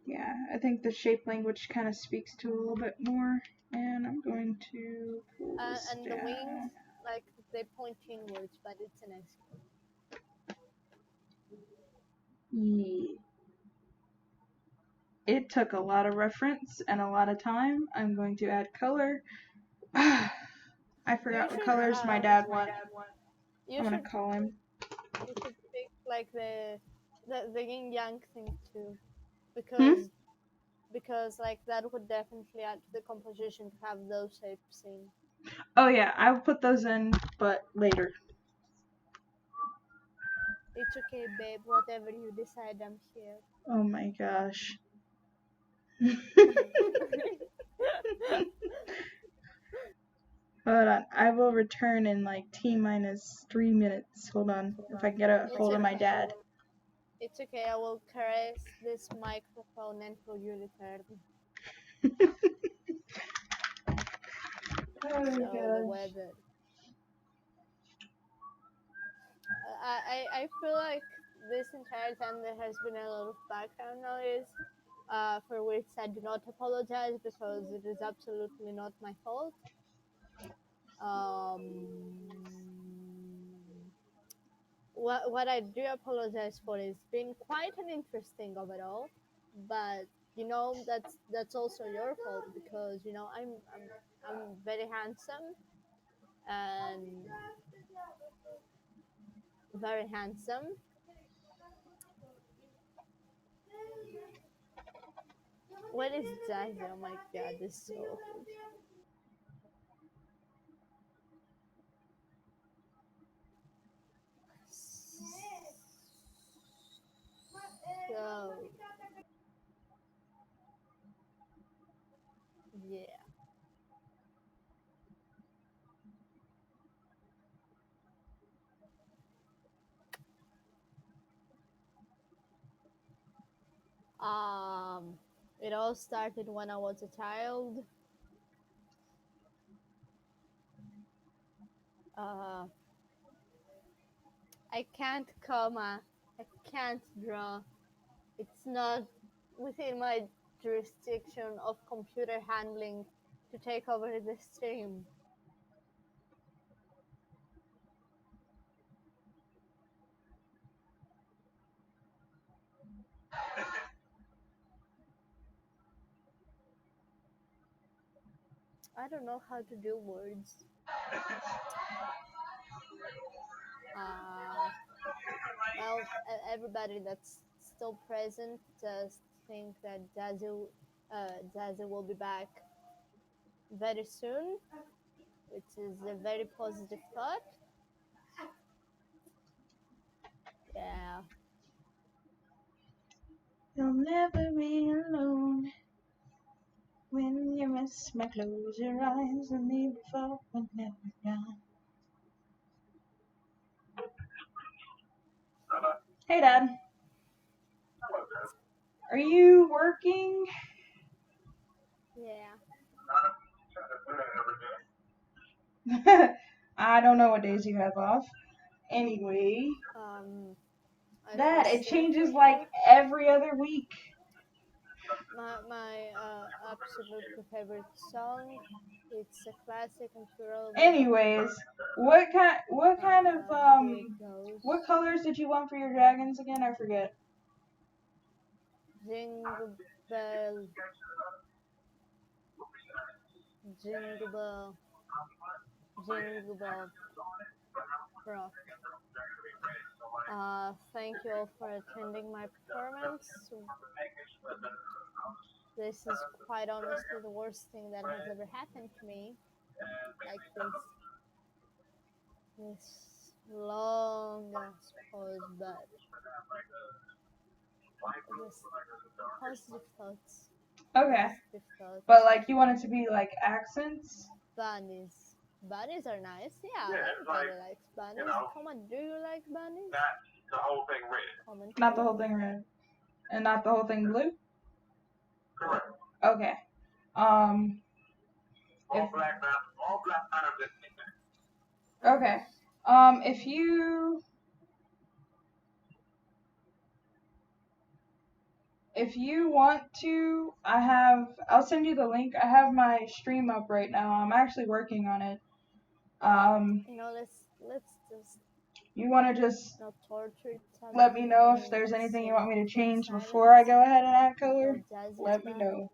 Yeah, I think the shape language kind of speaks to a little bit more. And I'm going to pull this And down. the wings, like they point inwards, but it's an S curve. Yeah. It took a lot of reference and a lot of time. I'm going to add color. I forgot what colors my dad wants. I'm gonna call him. You should pick like the yin yang thing too, because like that would definitely add to the composition to have those shapes in. Oh yeah, I'll put those in, but later. It's okay, babe. Whatever you decide, I'm here. Oh my gosh. Hold on, I will return in like T-3 minutes. Hold on, if I get a hold of my dad. It's okay, I will caress this microphone until you return. Oh so gosh. the weather. I feel like this entire time there has been a lot of background noise, for which I do not apologize because it is absolutely not my fault. What I do apologize for is being quite an interesting overall, but that's also your fault because I'm very handsome and very handsome. What is Jazzy? Oh my god, this is so awkward. So yeah. It all started when I was a child. Uh, I can't comma. I can't draw. It's not within my jurisdiction of computer handling to take over the stream. I don't know how to do words. Well, everybody that's still present just think that Jazzy will be back very soon, which is a very positive thought. Yeah. You'll never be alone when you miss my close your eyes and me before we're never gone. Hey, Dad. Are you working? Yeah. I don't know what days you have off. Anyway, Dad, it changes like every other week. My absolute favorite song. It's a classic and pure. Anyways, what kind of Here it goes. what colors did you want for your dragons again? I forget. Jingle bell, jingle bell, jingle bell rock. Thank you all for attending my performance. This is quite honestly the worst thing that has ever happened to me. like this long ass pause, but just positive thoughts. Okay. Positive thoughts. But like you want it to be like accents? Bunnies. Bunnies are nice. Yeah, Yeah, it's everybody like, likes bunnies. you know, Come on, do you like bunnies? not the whole thing red. Comment Not the below. whole thing red. And not the whole thing blue? Correct. Okay. All If- black matter this thing. Okay. If you want to, I'll send you the link. I have my stream up right now. I'm actually working on it. You know, let's just You want to just not torture each other. let me know if there's anything you want me to change before I go ahead and add color. Let me know.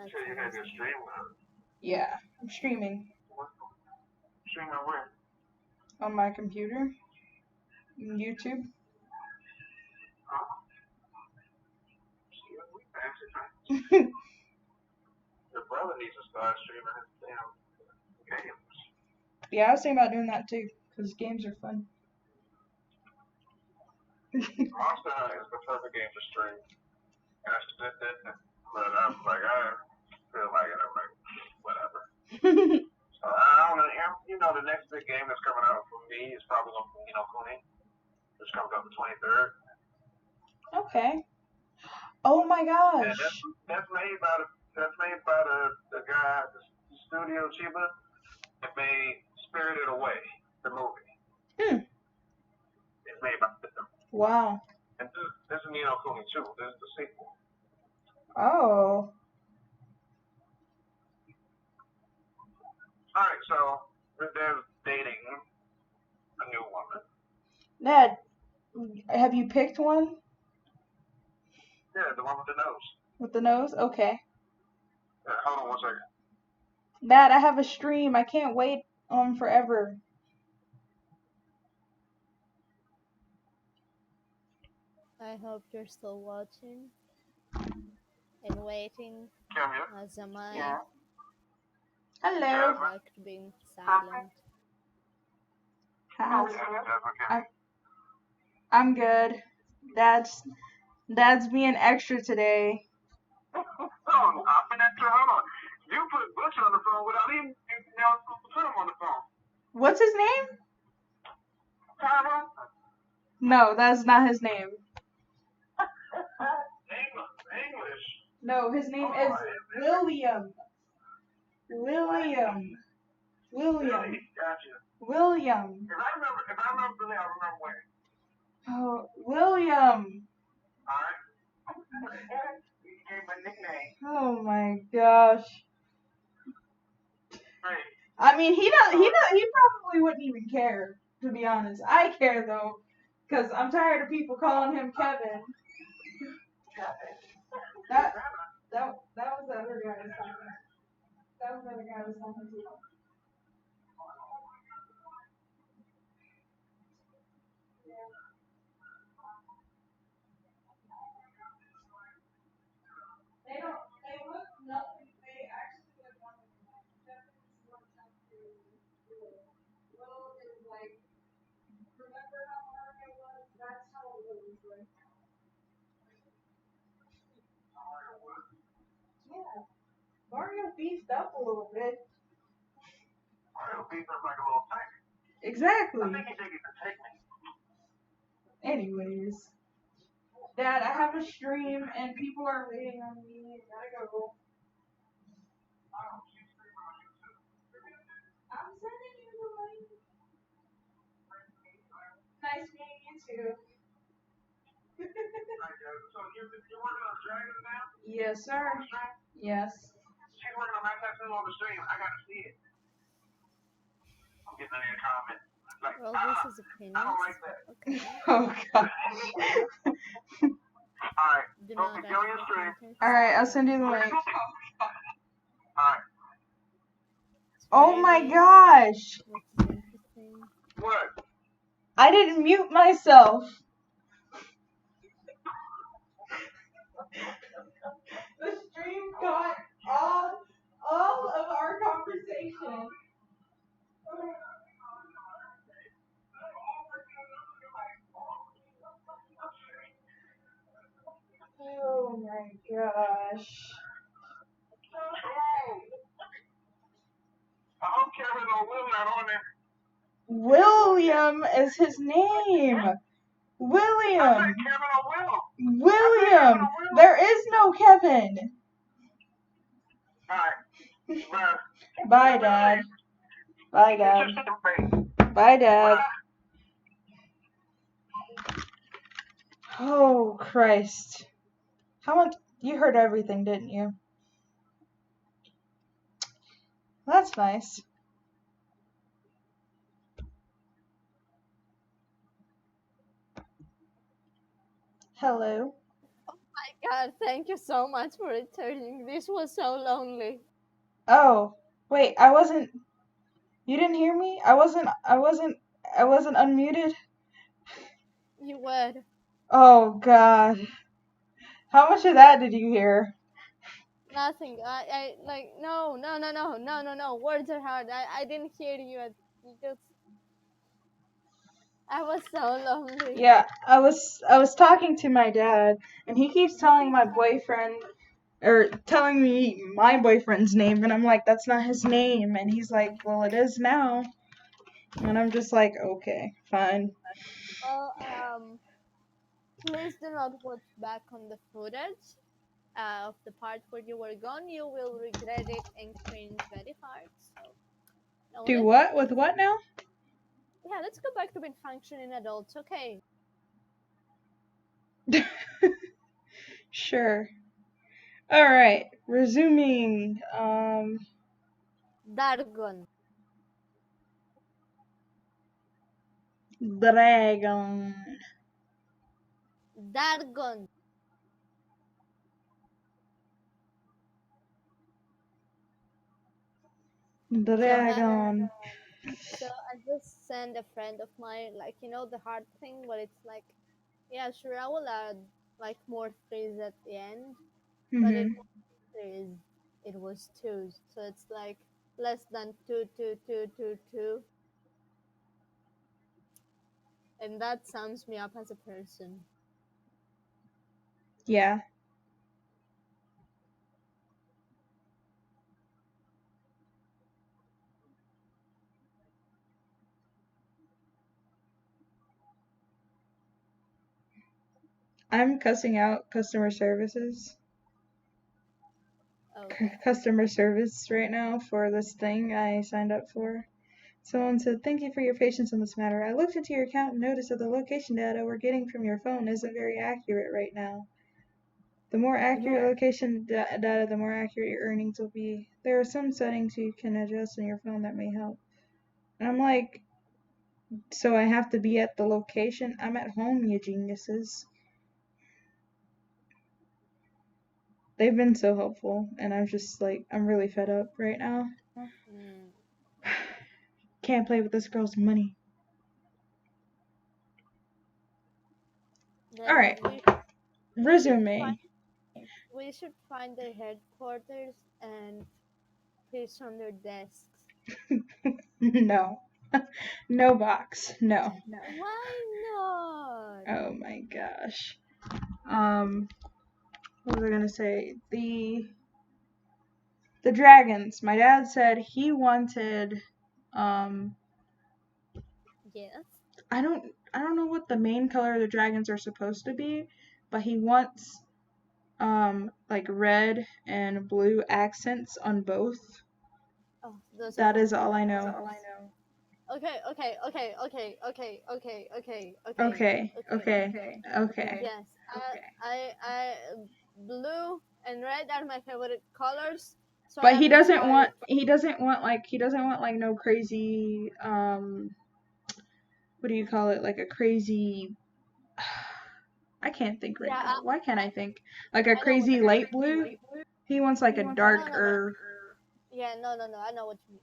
Sure, you have your stream now. Yeah, I'm streaming Streaming where? on my computer, on YouTube. Your brother needs to start streaming his damn games. Yeah, I was thinking about doing that too, because games are fun. Monster Hunter is the perfect game to stream. And I said that, but I was like, I feel like it. I'm like, whatever. So I don't know. You know, the next big game that's coming out for me is probably going to be Ni no Kuni, which comes out the 23rd. Okay. Oh my gosh. And that's made by the guy, the studio Chiba, that made Spirited Away, the movie. It's made by them. Wow. And this is Ni no Kuni 2. This is the sequel. Oh. Alright, so they're dating a new woman. Dad, have you picked one? Yeah, the one with the nose. With the nose? Okay. Hold on one second. Dad, I have a stream. I can't wait forever. I hope you're still watching and waiting, Come here. as am I. Yeah. Hello. Like being silent. I'm good. Dad's being extra today. Hold on. You put Butch on the phone without even put him on the phone. What's his name? Tyler? No, that's not his name. English. No, his name is William. William. Really? Gotcha. William. If I remember Billy, I remember when. Oh, William. Alright. He gave my nickname. Oh my gosh. Hey. I mean, he probably wouldn't even care, to be honest. I care though, because I'm tired of people calling him Kevin. That was the other guy I was talking to. That was the other guy I was talking to. They look nothing. They actually look nothing like Kevin's more tough to Will. Will is like, remember how Mario was? That's how Will is right now. Yeah. Mario beefed up a little bit. Mario beefed up like a little tank. Exactly. I think he think he could take me. Anyways. Dad, I have a stream and people are waiting on me. I gotta go. I'm sending you the link. Nice meeting you too. So you're working on Dragons now? Yes, sir. Yes. She's working on my tattoo on the stream. I gotta see it. I'm getting in a comment. Like, Well, this is a penis. I don't like that. Okay. Oh gosh. Alright. Do Go not on your stream. Alright, I'll send you the link. Alright. Oh my gosh. That's interesting. What? I didn't mute myself. The stream got all of our conversations. not on there? William is his name. I William. said Kevin or Will. William. There is no Kevin. Alright. Bye. Bye, Dad. Bye, Dad. It's just a face. Bye, Dad. Oh, Christ. How much? You heard everything, didn't you? That's nice. Hello. My God, thank you so much for returning. This was so lonely. Oh, wait, I wasn't. You didn't hear me? I wasn't unmuted. You would. Oh, God. How much of that did you hear? Nothing. I like no. Words are hard. I didn't hear you. I was so lonely. Yeah, I was talking to my dad, and he keeps telling my boyfriend, or telling me my boyfriend's name, and I'm like, that's not his name, and he's like, well, it is now, and I'm just like, okay, fine. Well, please do not watch back on the footage of the part where you were gone. You will regret it and cringe very hard. So, now Do let's- what? With what now? Yeah, let's go back to being functioning adults. Okay. Sure. Alright, resuming, Dargon. Dragon. Dargon. Dragon. So I just sent a friend of mine, like, you know, the hard thing, but it's like, yeah, sure, I will add like more threes at the end, but it Mhm. wasn't threes, it was twos. So it's like less than 2, 2, 2, 2, 2. And that sums me up as a person. Yeah. I'm cussing out customer services. Okay. Customer service right now for this thing I signed up for. Someone said, thank you for your patience on this matter. I looked into your account and noticed that the location data we're getting from your phone isn't very accurate right now. The more accurate location data, the more accurate your earnings will be. There are some settings you can adjust on your phone that may help. And I'm like, so I have to be at the location? I'm at home, you geniuses. They've been so helpful, and I'm just like, I'm really fed up right now. Can't play with this girl's money. Then Alright, resume. We should find their headquarters and piss on their desks. No. No box. No. Why not? Oh my gosh. What was I gonna say? The dragons. My dad said he wanted Yes. I don't know what the main color of the dragons are supposed to be, but he wants like red and blue accents on both. Oh, those That are is all I know. Okay. Okay. Yes, I blue and red are my favorite colors. So But he doesn't want like no crazy what do you call it? Like a crazy I can't think right now. Why can't I think? Like a crazy light blue? He wants like a darker. Yeah, no. I know what you mean.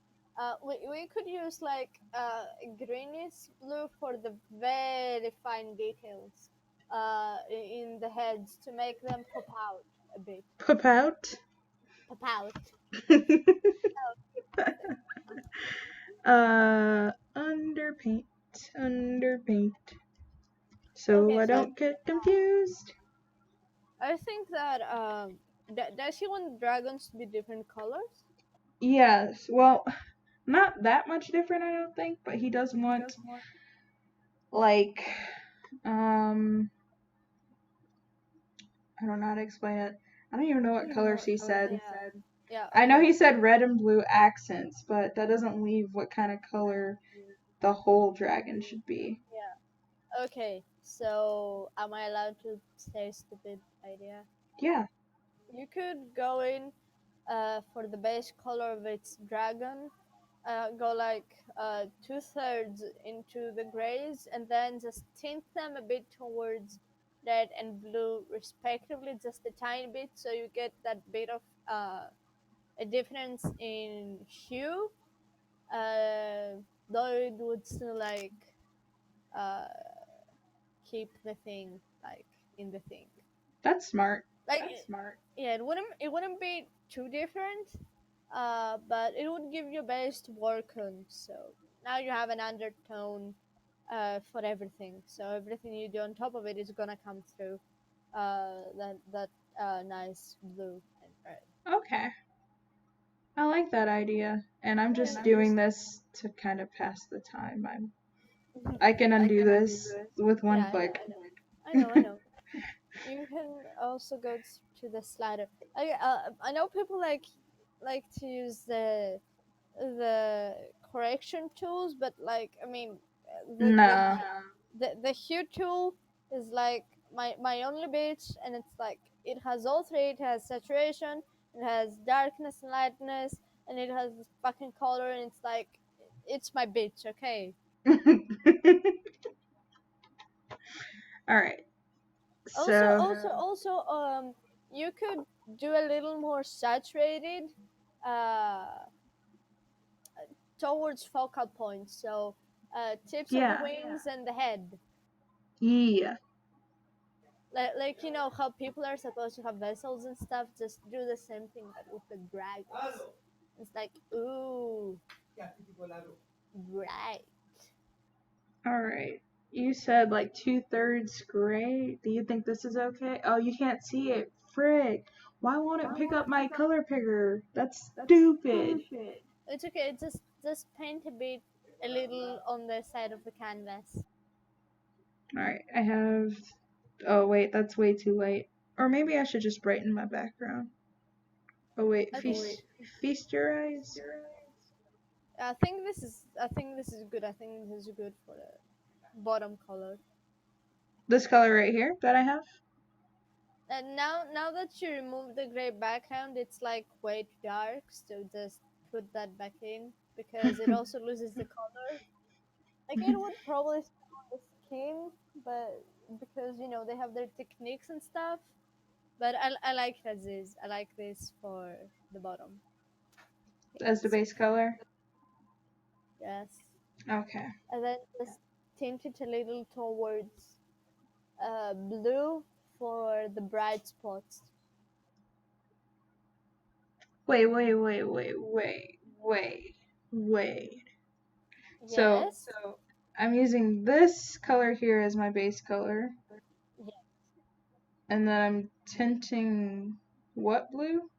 We could use like greenish blue for the very fine details in the heads to make them pop out a bit. Pop out? Pop out. Underpaint. So Okay, I so don't get confused. I think that does he want dragons to be different colors? Yes. Well, Not that much different, I don't think, but he does want like I don't know how to explain it. I don't even know what colors he said. Yeah. I know Okay. he said red and blue accents, but that doesn't leave what kind of color the whole dragon should be. Yeah. Okay. So, am I allowed to say a stupid idea? Yeah. You could go in for the base color of its dragon, go like 2/3 into the grays, and then just tint them a bit towards red and blue, respectively, just a tiny bit, so you get that bit of a difference in hue. Though it would still like uh, keep the thing like in the thing. That's smart. Like yeah, it wouldn't be too different, but it would give you a base to work on. So now you have an undertone for everything. So everything you do on top of it is gonna come through that nice blue and red. Okay. I like that idea. And I'm just doing this to kind of pass the time. I can undo this with one Yeah, click. I know. You can also go to the slider. I know people like to use the correction tools, but like I mean, the the No. the hue tool is like my only bitch, and it's like it has all three. It has saturation, it has darkness and lightness, and it has this fucking color, and it's like it's my bitch. Okay. Alright. Also, So, you could do a little more saturated, uh, towards focal points. So, tips of the yeah. wings and the head. Yeah. Like you know how people are supposed to have vessels and stuff. Just do the same thing but with the dragons. It's like ooh, right. Alright. You said like 2/3 gray. Do you think this is okay? Oh, you can't see it. Frick. Why won't it pick up my color picker? That's stupid. It's okay. Just paint a little on the side of the canvas. Alright, I have. Oh, wait, that's way too light. Or maybe I should just brighten my background. Oh, wait, Okay. feast your eyes. I think this is good. I think this is good for the bottom color. This color right here that I have? And now that you remove the gray background, it's like way too dark. So just put that back in because it also loses the color. Like it would probably stay on the skin, but because you know they have their techniques and stuff. But I like it as is. I like this for the bottom. As the base color? Yes. Okay. And then just tint it a little towards blue for the bright spots. Wait. So, Yes. I'm using this color here as my base color. Yeah. And then I'm tinting what blue?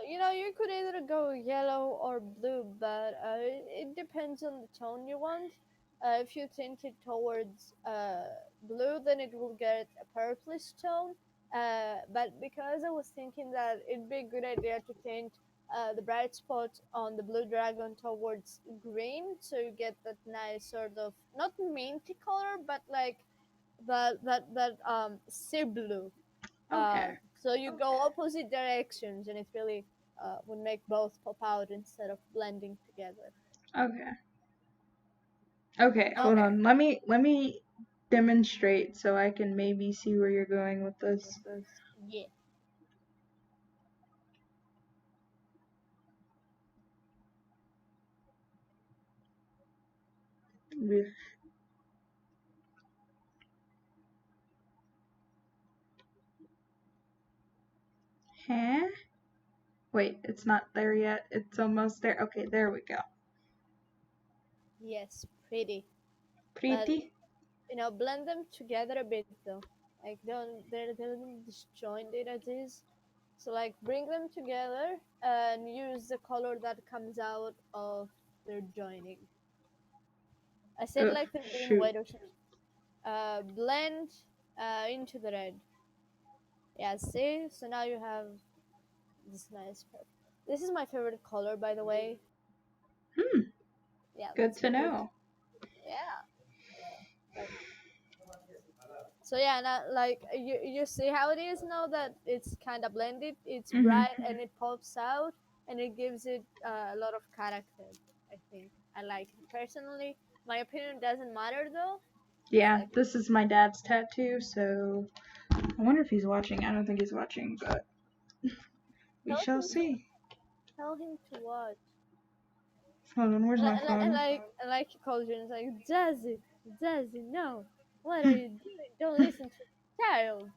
You know, you could either go yellow or blue, but it depends on the tone you want. If you tint it towards blue, then it will get a purplish tone. But because I was thinking that it'd be a good idea to tint the bright spot on the blue dragon towards green, so you get that nice sort of not minty color, but like that sea blue. Okay. So you go opposite directions, and it really would make both pop out instead of blending together. Okay. Okay, Oh, hold on. Let me demonstrate so I can maybe see where you're going with this. yeah. With huh? Wait, it's not there yet. It's almost there. Okay, there we go. Yes, pretty. But Pretty. you know, blend them together a bit though. Like they're disjointed as is. So like bring them together and use the color that comes out of their joining. I said Ugh, like they're being shoot. white or something. Blend into the red. Yeah, see? So now you have this nice purple. This is my favorite color, by the way. Hmm, Yeah, good let's to put it. know. Yeah. Like, so yeah, now, like you see how it is now that it's kind of blended. It's Hmm. bright and it pops out, and it gives it a lot of character. I think I like it personally. My opinion doesn't matter though. It's Yeah, like this is my dad's tattoo, so I wonder if he's watching. I don't think he's watching, but we tell shall him see. tell him to watch. Hold on, where's my And phone? like he calls you and it's like Jazzy, no, what are you doing? Don't listen to the child.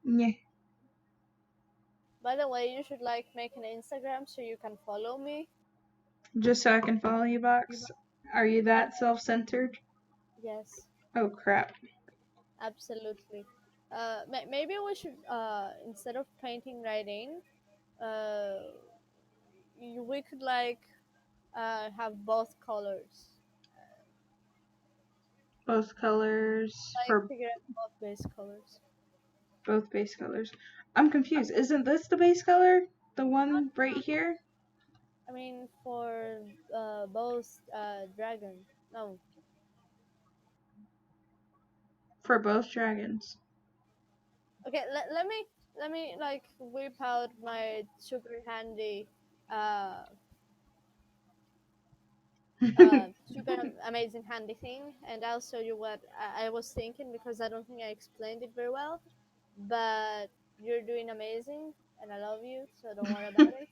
Yeah, By the way, you should like make an Instagram so you can follow me. just so I can follow you, Box. Are you that self-centered? Yes, Oh crap. absolutely. Maybe we should instead of painting right in, uh, we could like have both colors, Both colors like for figure out both base colors. both base colors. I'm confused. Isn't this the base color? The No, one right here? I mean for both dragon. No, For both dragons. okay. Let me like whip out my super handy uh super amazing handy thing, and I'll show you what I was thinking because I don't think I explained it very well. But you're doing amazing, and I love you, so don't worry about it.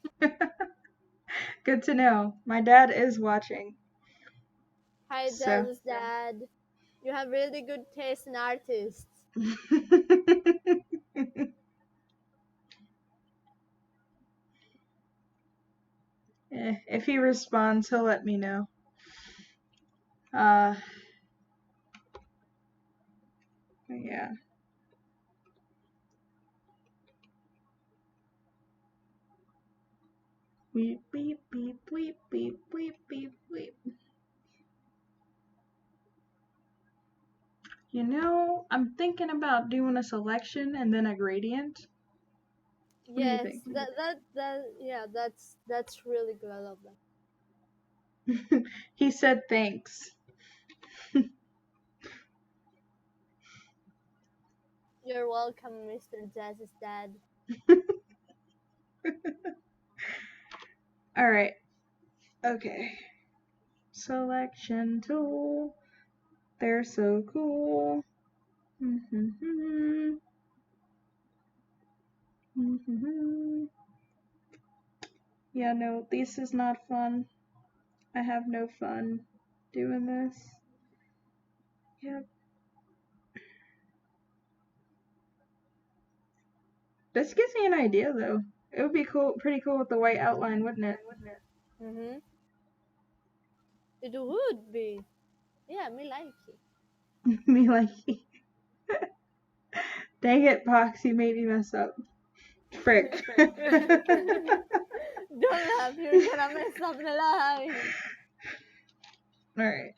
Good to know. My dad is watching. Hi, So. Jazz's dad. You have really good taste in artists. If he responds, he'll let me know. Uh, yeah. Beep, beep, beep, beep, beep, beep, beep, beep. You know, I'm thinking about doing a selection and then a gradient. What do you Yes, think? yeah, that's really good. I love that. He said thanks. You're welcome, Mr. Jazz's dad. Alright, okay. Selection tool. They're so cool. Yeah, no, this is not fun. I have no fun doing this. Yep. This gives me an idea though. It would be cool, pretty cool with the white outline, wouldn't it? Mhm. It would be. Yeah, me like it. Me like, dang it, Box, you made me mess up. Frick. Don't laugh. You're gonna mess up the line. Alright.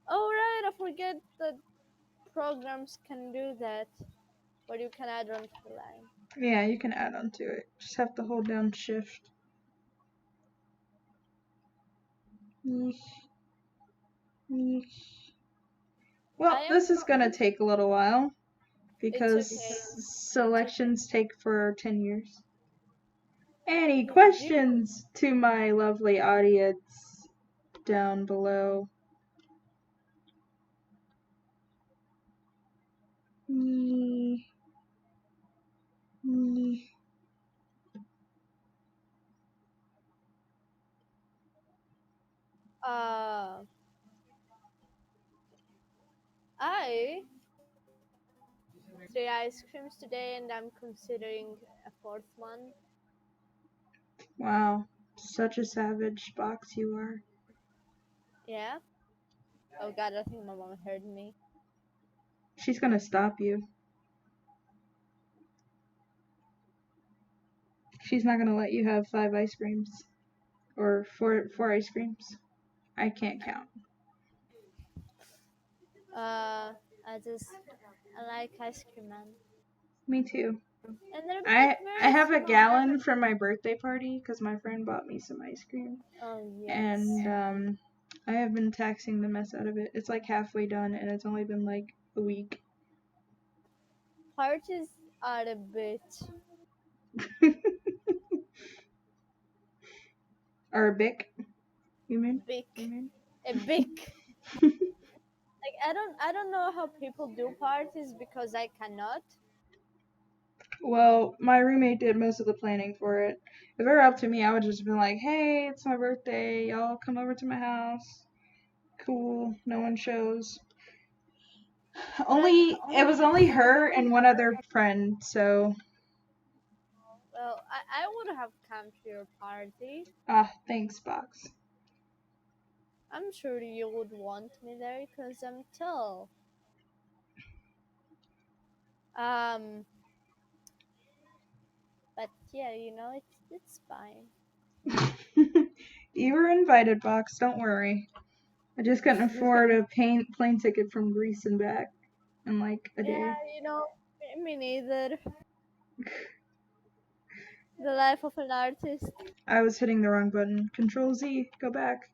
Oh right, I forget that programs can do that, but you can add on to the line. Yeah, you can add on to it. Just have to hold down shift. Yeesh. Yeesh. Well, this is gonna take a little while because Okay. selections take for 10 years. Any They do. questions to my lovely audience down below? Me. Me. Uh, I 3 ice creams today, and I'm considering a fourth one. Wow. such a savage, Box, you are. Yeah? Oh god, I think my mom heard me. She's gonna stop you. She's not gonna let you have 5 ice creams. Or four ice creams. I can't count. I like ice cream, man. Me too. And they're I like very have a small. gallon for my birthday party because my friend bought me some ice cream. Oh yes. And I have been taxing the mess out of it. It's like halfway done and it's only been like a week. Parties are a bit. Or a bic, you mean? Big. A big. Like I don't know how people do parties because I cannot. Well, my roommate did most of the planning for it. If it were up to me, I would just be like, hey, it's my birthday. Y'all come over to my house. Cool. No one shows. It was only her and one other friend, so Well, I would have come to your party. thanks, Box. I'm sure you would want me there because I'm tall. But yeah, you know, it's fine. You were invited, Box, don't worry. I just couldn't afford a plane ticket from Greece and back in like a day. Yeah, you know, me neither. The life of an artist. I was hitting the wrong button. Control Z, go back.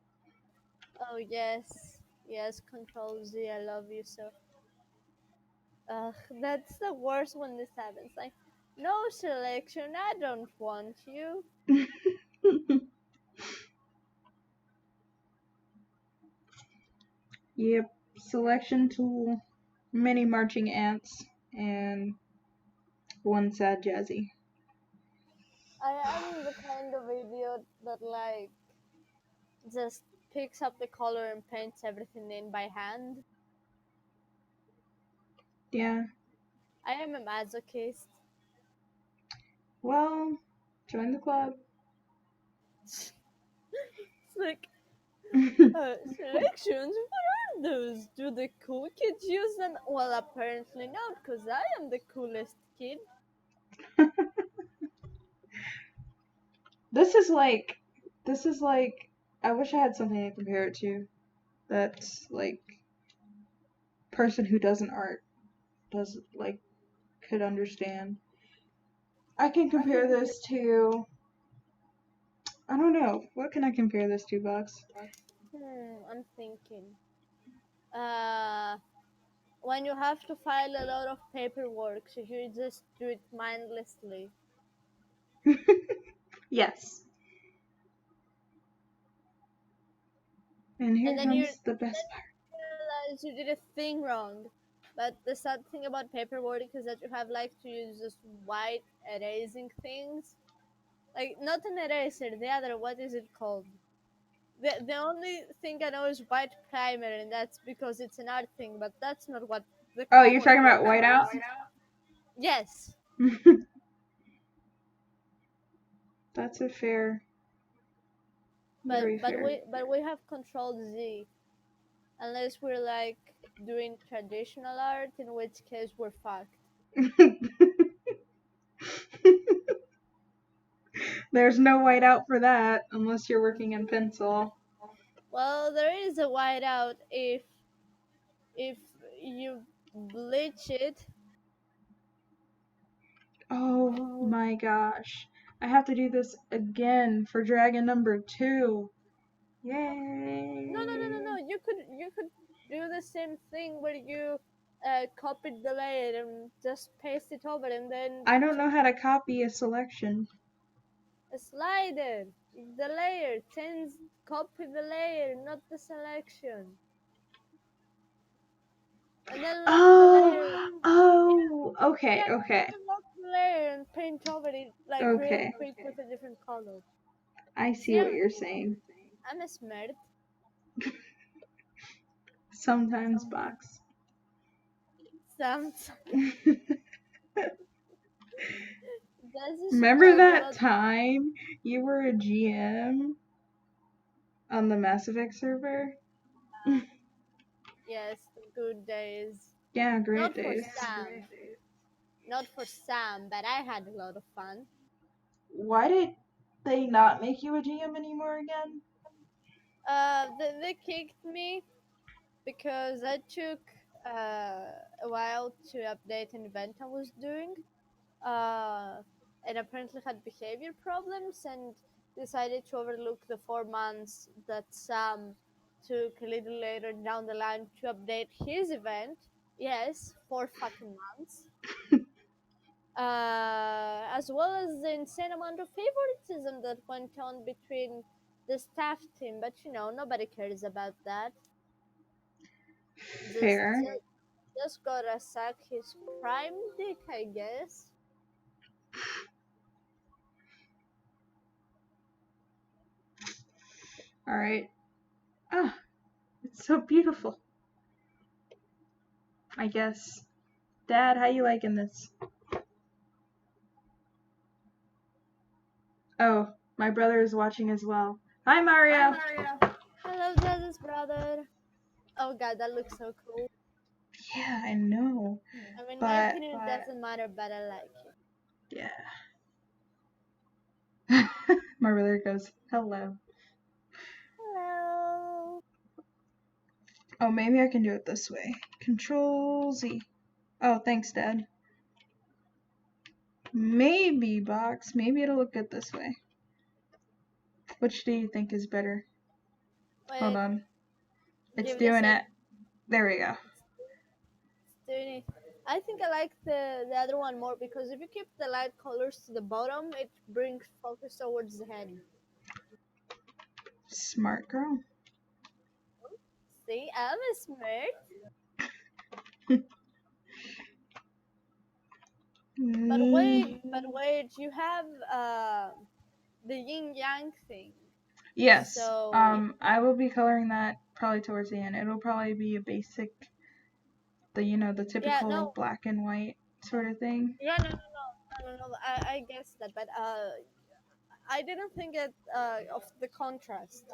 Oh yes, yes. Control Z. I love you so. That's the worst when this happens. Like, no selection. I don't want you. Yep, selection tool, many marching ants, and one sad Jazzy. I am the kind of idiot that like just picks up the color and paints everything in by hand. Yeah, I am a masochist. well, join the club. It's like selections. What are those? Do the cool kids use them? Well, apparently not, because I am the coolest kid. This is like, I wish I had something to compare it to. That's like, person who doesn't art could understand. I can compare this to, I don't know, what can I compare this to, Box? I'm thinking. When you have to file a lot of paperwork, so you just do it mindlessly. Yes. And here And then you comes the best part. realize you did a thing wrong. But the sad thing about paperwork is that you have like to use this white erasing things. Like not an eraser, the other, what is it called? The only thing I know is white primer, and that's because it's an art thing, but that's not what the Oh, you're common talking about word whiteout? is. Yes. That's a fair. But Very fair. we have Control Z. Unless we're like doing traditional art, in which case we're fucked. There's no whiteout for that unless you're working in pencil. Well, there is a whiteout if you bleach it. Oh my gosh. I have to do this again for dragon number 2. Yay. No. You could do the same thing where you copied the layer and just paste it over, and then I don't know how to copy a selection. a slider. The layer. Copy the layer, not the selection. And then lock the layer. Okay. Lock the layer and paint over it like real quick with a different color. I see what you're saying. I'm a smart. Sometimes, Box. This is Remember that Camelot. time you were a GM on the Mass Effect server? Yes, the good days. Yeah, great Not for days. Sam. Not for Sam, but I had a lot of fun. Why did they not make you a GM anymore again? They kicked me because I took a while to update an event I was doing, and apparently had behavior problems and decided to overlook the 4 months that Sam took a little later down the line to update his event. Yes, 4 fucking months. As well as the insane amount of favoritism that went on between the staff team, but nobody cares about that. Just, Fair. just gotta suck his prime dick, I guess. Alright. Ah, it's so beautiful. I guess. Dad, how you liking this? Oh, my brother is watching as well. Hi, Mario. Hello, Jesus brother. Oh god, that looks so cool. Yeah, I know. I mean, my But opinion doesn't matter, but I like it. yeah. My brother goes, hello. Hello. Oh, maybe I can do it this way. Control Z. Oh, thanks, Dad. Maybe, Box. Maybe it'll look good this way. Which do you think is better? Wait, Hold on. It's give it a doing sec. it. There we go. It's doing it. I think I like the other one more because if you keep the light colors to the bottom, it brings focus towards the head. Smart girl. See, I'm a smart. But wait, you have the yin yang thing. Yes. So I will be coloring that probably towards the end. It'll probably be a basic, the typical no, black and white sort of thing. yeah, no. I guess that, but I didn't think of the contrast.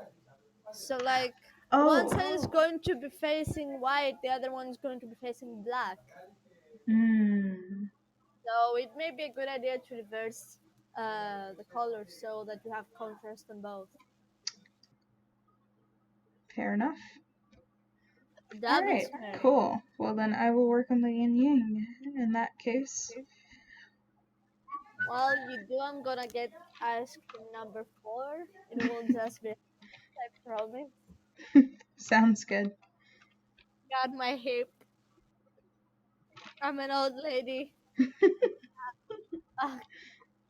So like one side is going to be facing white, the other one is going to be facing black. Hmm. So it may be a good idea to reverse the colors so that you have contrast on both. Fair enough. Double Alright, smart. cool. Well, then I will work on the yin yang in that case. While you do, I'm gonna get ice cream number 4. It will just be, I promise. Sounds good. Got my hip. I'm an old lady. Ah,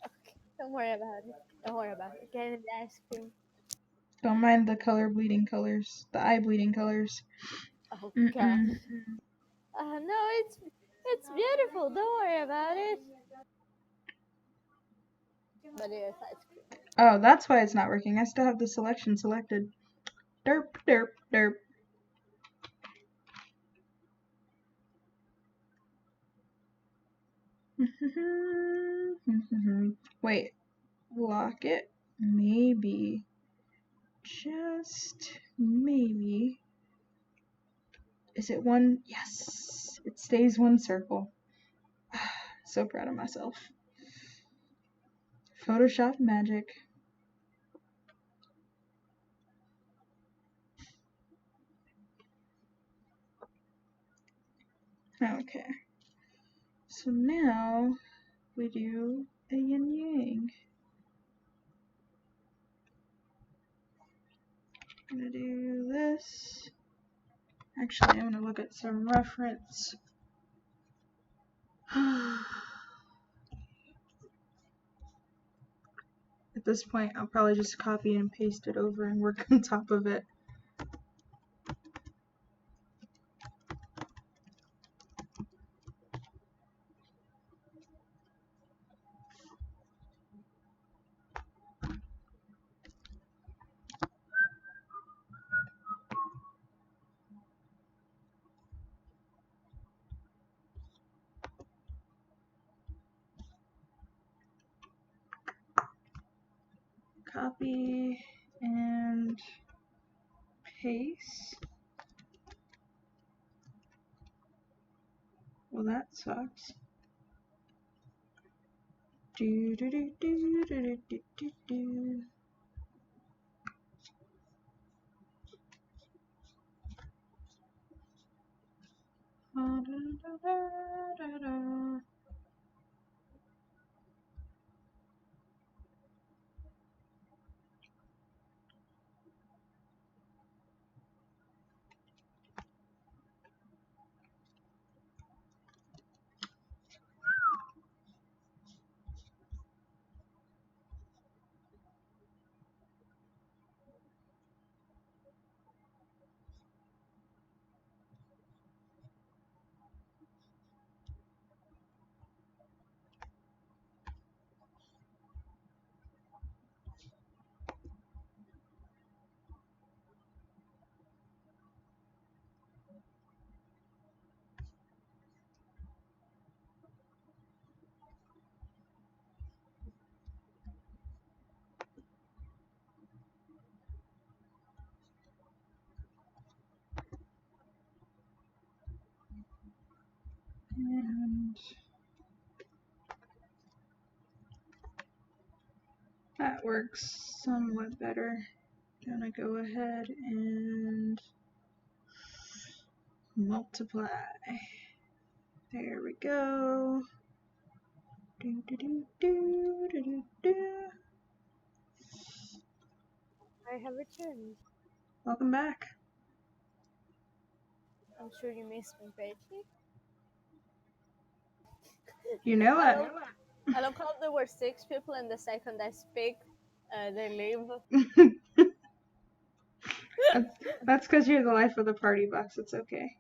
okay. Don't worry about it. Don't worry about it. Getting the ice cream. Don't mind the color bleeding colors. The eye bleeding colors. Oh Mm-mm. gosh. No, it's beautiful. Don't worry about it. But yes, ice cream. Oh, that's why it's not working. I still have the selection selected. Derp, derp, derp. Wait, lock it? Maybe. Just maybe. Is it one? Yes! It stays one circle. So proud of myself. Photoshop magic. Okay. So now we do a yin yang. I'm gonna do this. Actually, I'm gonna look at some reference. At this point, I'll probably just copy and paste it over and work on top of it. Copy and paste. Well, that sucks. Do do do do do do do do. Da, da, da, da, da. And that works somewhat better. Gonna go ahead and multiply. There we go. Do, do, do, do, do, do, do. I have returned. Welcome back. I'm sure you missed me, Paige. You know I it. love how there were 6 people, and the second I speak, they leave. That's because you're the life of the party, Bucks. It's okay.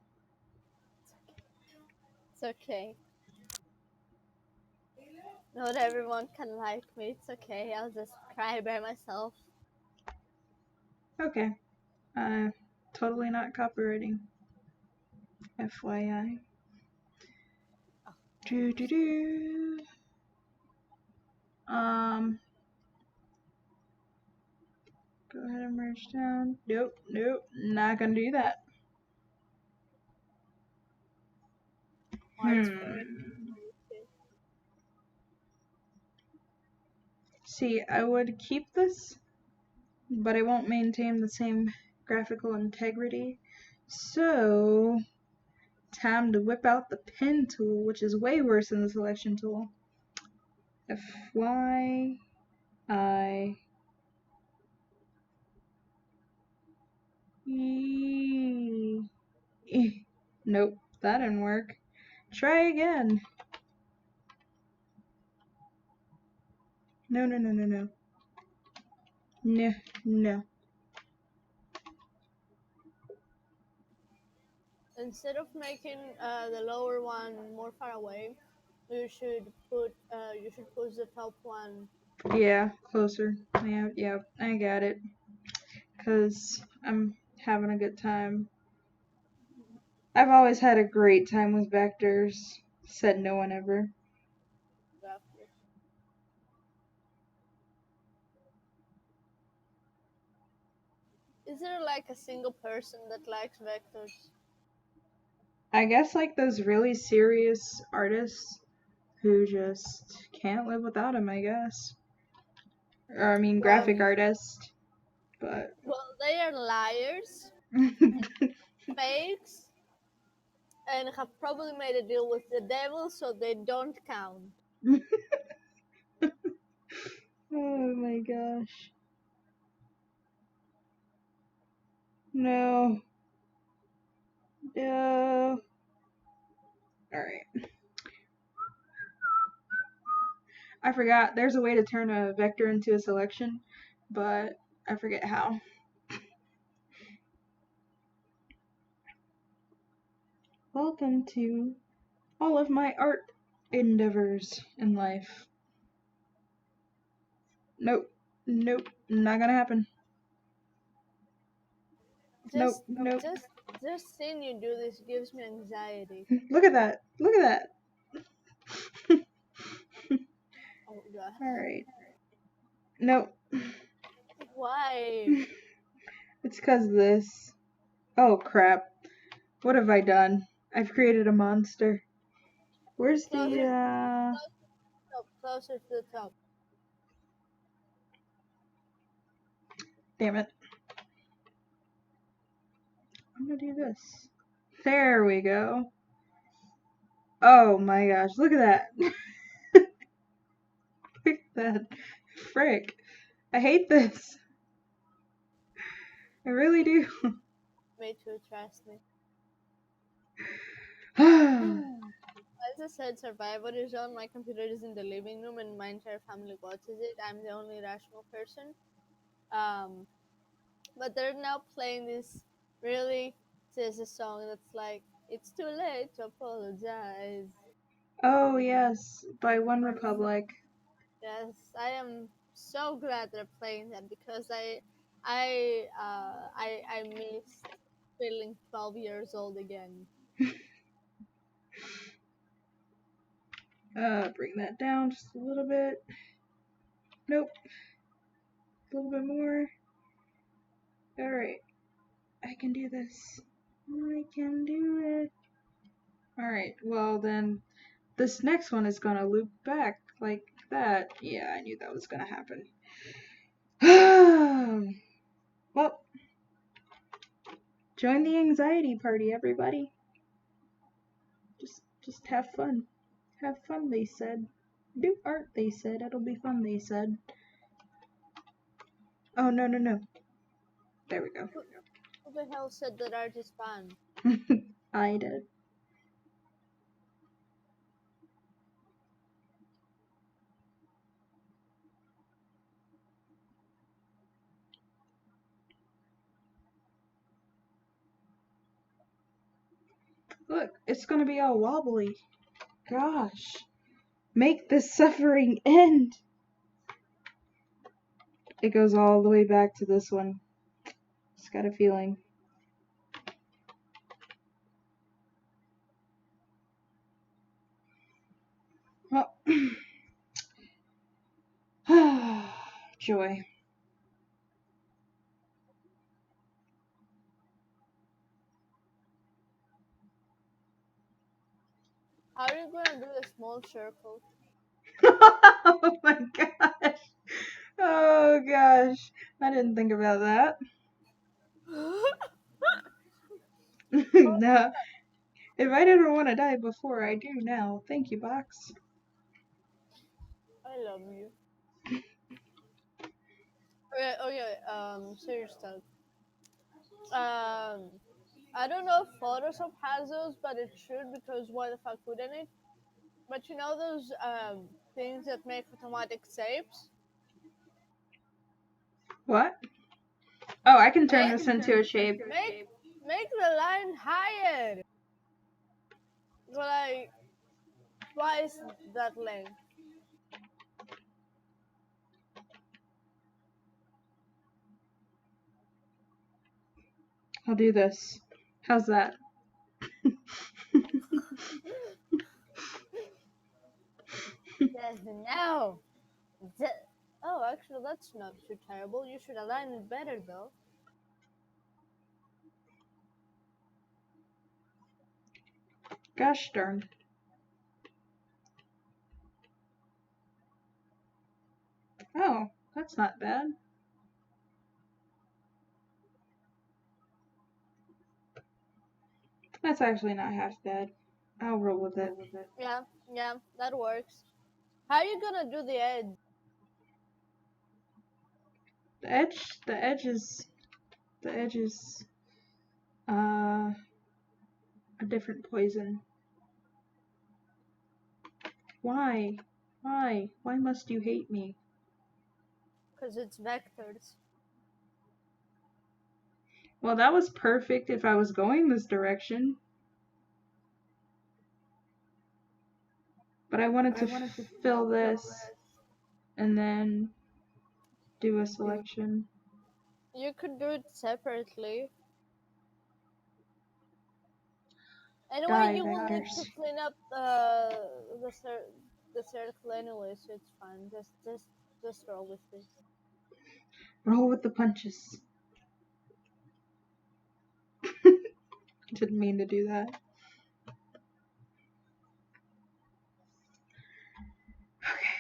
It's okay. Not everyone can like me. It's okay. I'll just cry by myself. Okay. Totally not copywriting. FYI. Do do do. Go ahead and merge down. Nope, nope, not gonna do that. See, I would keep this, but I won't maintain the same graphical integrity. So, time to whip out the pen tool, which is way worse than the selection tool. FYI. Nope, that didn't work. Try again. No, no, no, no, no. No, no. Instead of making the lower one more far away, you should push the top one. Yeah, closer. Yeah, I got it. Because I'm having a good time. I've always had a great time with vectors. Said no one ever. Roughly. Is there like a single person that likes vectors? I guess like those really serious artists who just can't live without them, I guess. Or I mean graphic artists. But well, they are liars, fakes, and have probably made a deal with the devil, so they don't count. Oh my gosh. No. No. Alright. I forgot. There's a way to turn a vector into a selection, but I forget how. Welcome to all of my art endeavors in life. Nope. Nope. Not gonna happen. Just seeing you do this gives me anxiety. Look at that. Look at that. Oh god. Alright. Nope. Why? It's because of this. Oh crap. What have I done? I've created a monster. Where's Closer, the, closer to the top. damn it. I'm gonna do this. There we go. Oh my gosh, look at that. Look at that. Frick. I hate this. I really do. Me too, trust me. Oh As I said, Survivor is on. My computer is in the living room, and my entire family watches it. I'm the only rational person. Um, but they're now playing this really says a song that's like, "It's too late to apologize." yes, by One Republic. Yes, I am so glad they're playing that because I missed feeling 12 years old again. Bring that down just a little bit. Nope. A little bit more. Alright. I can do this. I can do it. Alright, well then, this next one is gonna loop back like that. Yeah, I knew that was gonna happen. Well, join the anxiety party, everybody. Just have fun. Have fun, they said. Do art, they said. It'll be fun, they said. Oh, no, no, no. There we go. Who the hell said that art is fun? I did. Look, it's gonna be all wobbly. Gosh. Make this suffering end. It goes all the way back to this one. Just got a feeling. Well, joy. How are you gonna do a small circle? Oh my gosh. Oh gosh. I didn't think about that. No. If I didn't want to die before, I do now. Thank you, Box. I love you. Okay, okay, serious talk. I don't know if Photoshop has those, but it should because why the fuck wouldn't it? But you know those things that make automatic saves? What? Oh, I can turn Make this into a shape. make the line higher. Like twice that length. I'll do this. How's that? Yes, no. Oh, actually, that's not too terrible. You should align it better, though. Gosh darn. Oh, that's not bad. That's actually not half bad. I'll roll with it. Yeah, yeah, that works. How are you gonna do the edge? The edge is, a different poison. Why? Why? Why must you hate me? Because it's vectors. Well, that was perfect if I was going this direction. But I wanted to fill this and then do a selection. You could do it separately. Anyway, Die, you will need vectors. to clean up the circle anyway, so it's fine. Just roll with this. Roll with the punches. Didn't mean to do that. Okay.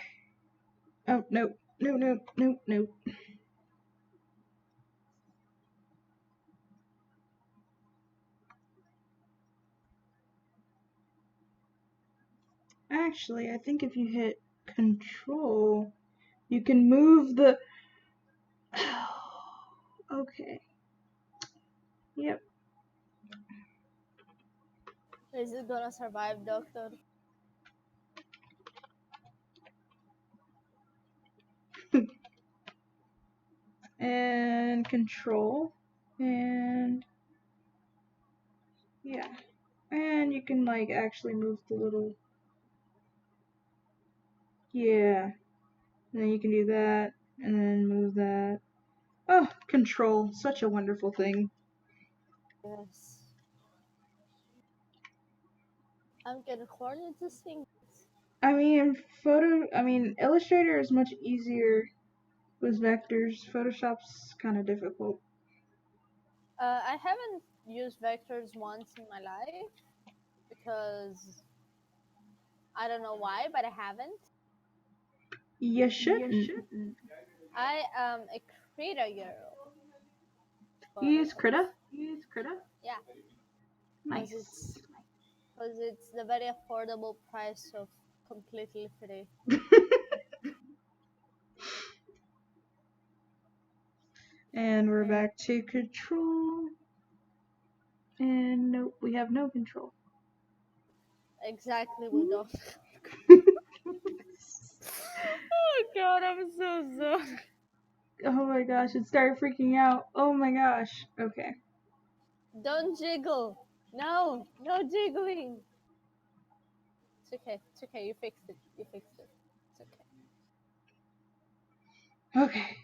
Oh, no. No, no, no, no. Actually, I think if you hit control, you can move the... Okay. Yep. Is it gonna survive, Doctor? And control. And... yeah. And you can, like, actually move the little... yeah. And then you can do that. And then move that. Oh, control. Such a wonderful thing. Yes. I'm getting horny to sing. I mean, Illustrator is much easier with vectors. Photoshop's kind of difficult. I haven't used vectors once in my life because I don't know why, but I haven't. You shouldn't. I am a Krita girl. You use Krita? Yeah, Nice. because it's the very affordable price of completely free. And we're back to control. And nope, we have no control. Exactly, we don't. Oh god, I'm so sorry. Oh my gosh, it started freaking out. Oh my gosh. Okay. Don't jiggle. No, no jiggling. It's okay, you fixed it. It's okay. Okay.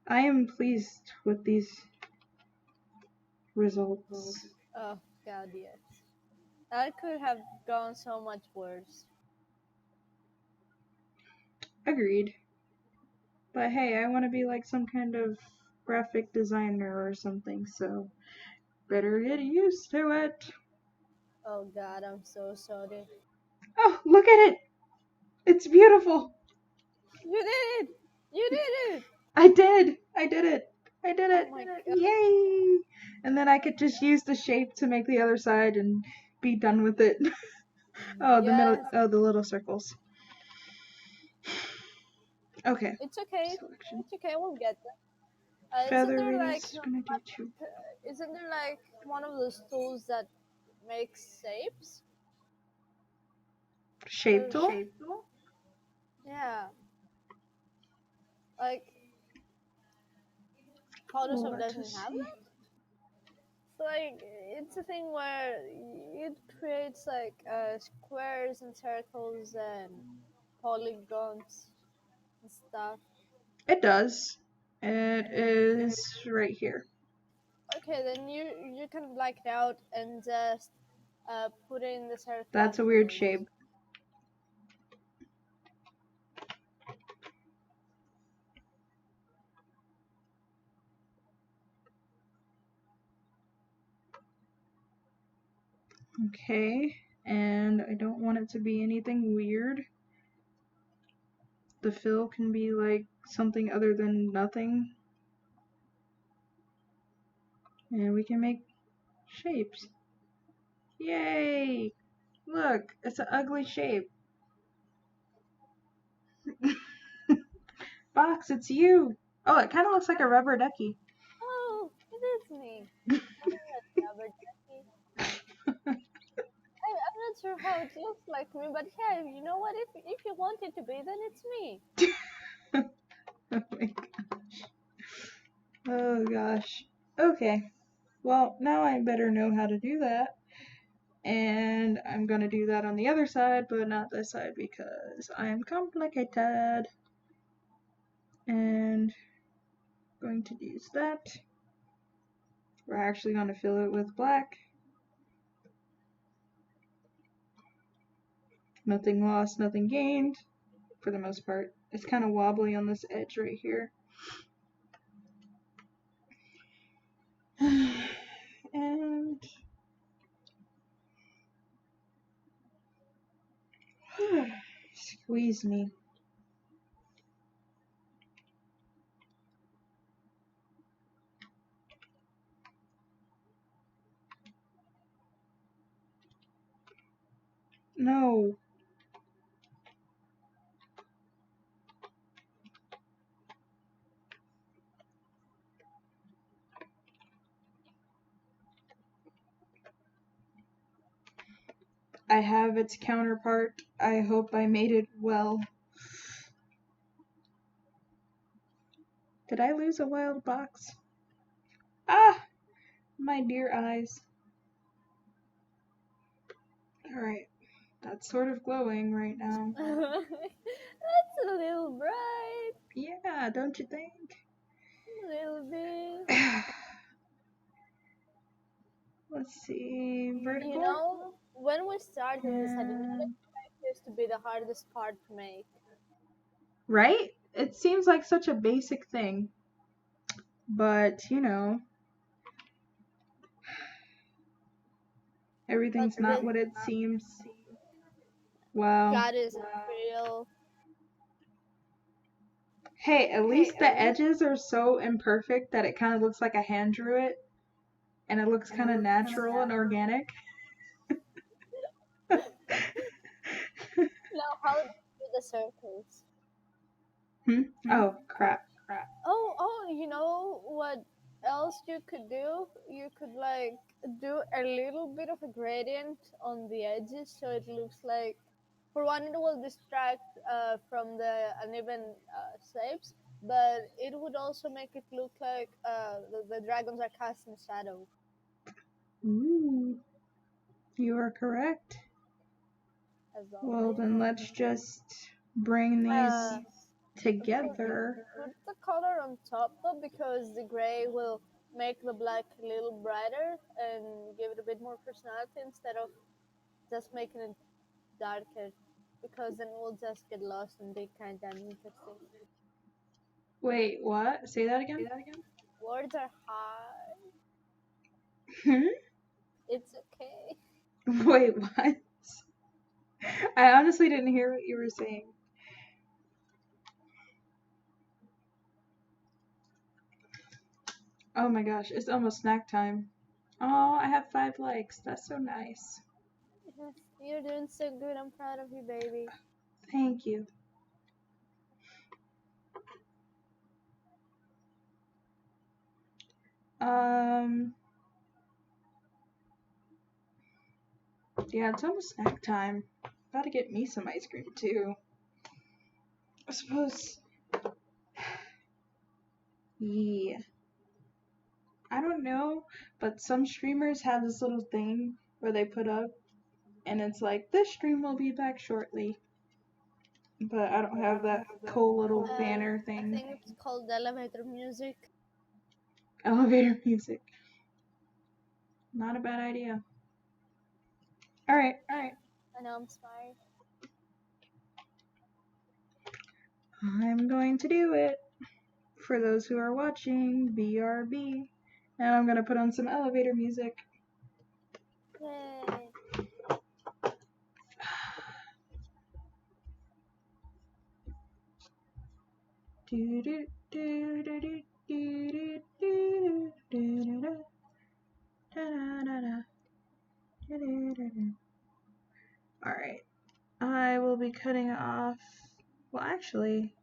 I am pleased with these results. Oh god, yes. That could have gone so much worse. Agreed. But hey, I want to be like some kind of graphic designer or something, so better get used to it. Oh god, I'm so sorry. Oh, look at it! It's beautiful! You did it! You did it! I did it! I did it! Oh my god. Yay! And then I could just use the shape to make the other side and be done with it. Oh, the middle. Yes. Oh, the little circles. Okay. It's okay. Selection. It's okay, we'll get there. Feather radius. Gonna do two. Isn't there like one of those tools that makes shapes? Shape tool? Yeah. Like Photoshop doesn't have that? So like it's a thing where it creates like squares and circles and polygons and stuff. It does. It is right here. Okay, then you can black it out and just put in the circle. That's a weird shape. Okay, and I don't want it to be anything weird. The fill can be like something other than nothing. And we can make shapes. Yay! Look, it's an ugly shape. Box, it's you! Oh, it kind of looks like a rubber ducky. Oh, it is me. I'm not sure how it looks like me, but yeah, you know what? If you want it to be, then it's me. Oh my gosh. Oh gosh. Okay. Well, now I better know how to do that. And I'm gonna do that on the other side, but not this side because I'm complicated. And going to use that. We're actually going to fill it with black. Nothing lost, nothing gained, for the most part. It's kind of wobbly on this edge right here. And squeeze me. No. I have its counterpart. I hope I made it well. Did I lose a wild box? Ah! My dear eyes. Alright. That's sort of glowing right now. That's a little bright. Yeah, don't you think? A little bit. Let's see. Vertical? You know, when we started this, I didn't And... expect this to be the hardest part to make. Right? It seems like such a basic thing. But, you know, everything's But not this what it seems. Wow. God is real. Hey, at least the edges are so imperfect that it kind of looks like a hand drew it. And it looks kind of natural and organic. Now, how do you do the circles? Oh, crap. Oh, you know what else you could do? You could like do a little bit of a gradient on the edges so it looks like, for one, it will distract from the uneven shapes, but it would also make it look like the dragons are casting shadow. Ooh, you are correct. As Well, always. then let's just bring these together. Put the color on top though, because the gray will make the black a little brighter and give it a bit more personality instead of just making it darker, because then we'll just get lost and be kind of uninteresting. Wait, what? Say that again? Words are hard. Hmm? It's okay. Wait, what? I honestly didn't hear what you were saying. Oh my gosh, it's almost snack time. Oh, I have 5 likes. That's so nice. Yes, you're doing so good. I'm proud of you, baby. Thank you. Yeah, it's almost snack time. Gotta get me some ice cream too. I suppose. Yeah. I don't know, but some streamers have this little thing where they put up, and it's like, this stream will be back shortly. But I don't have that cool little banner I thing. think it's called elevator music. Elevator music. Not a bad idea. Alright. I know I'm smart. I'm going to do it. For those who are watching, BRB. And I'm gonna put on some elevator music. Yay. Alright. I will be cutting off. Well, actually,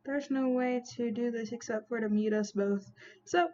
there's no way to do this except for to mute us both. So,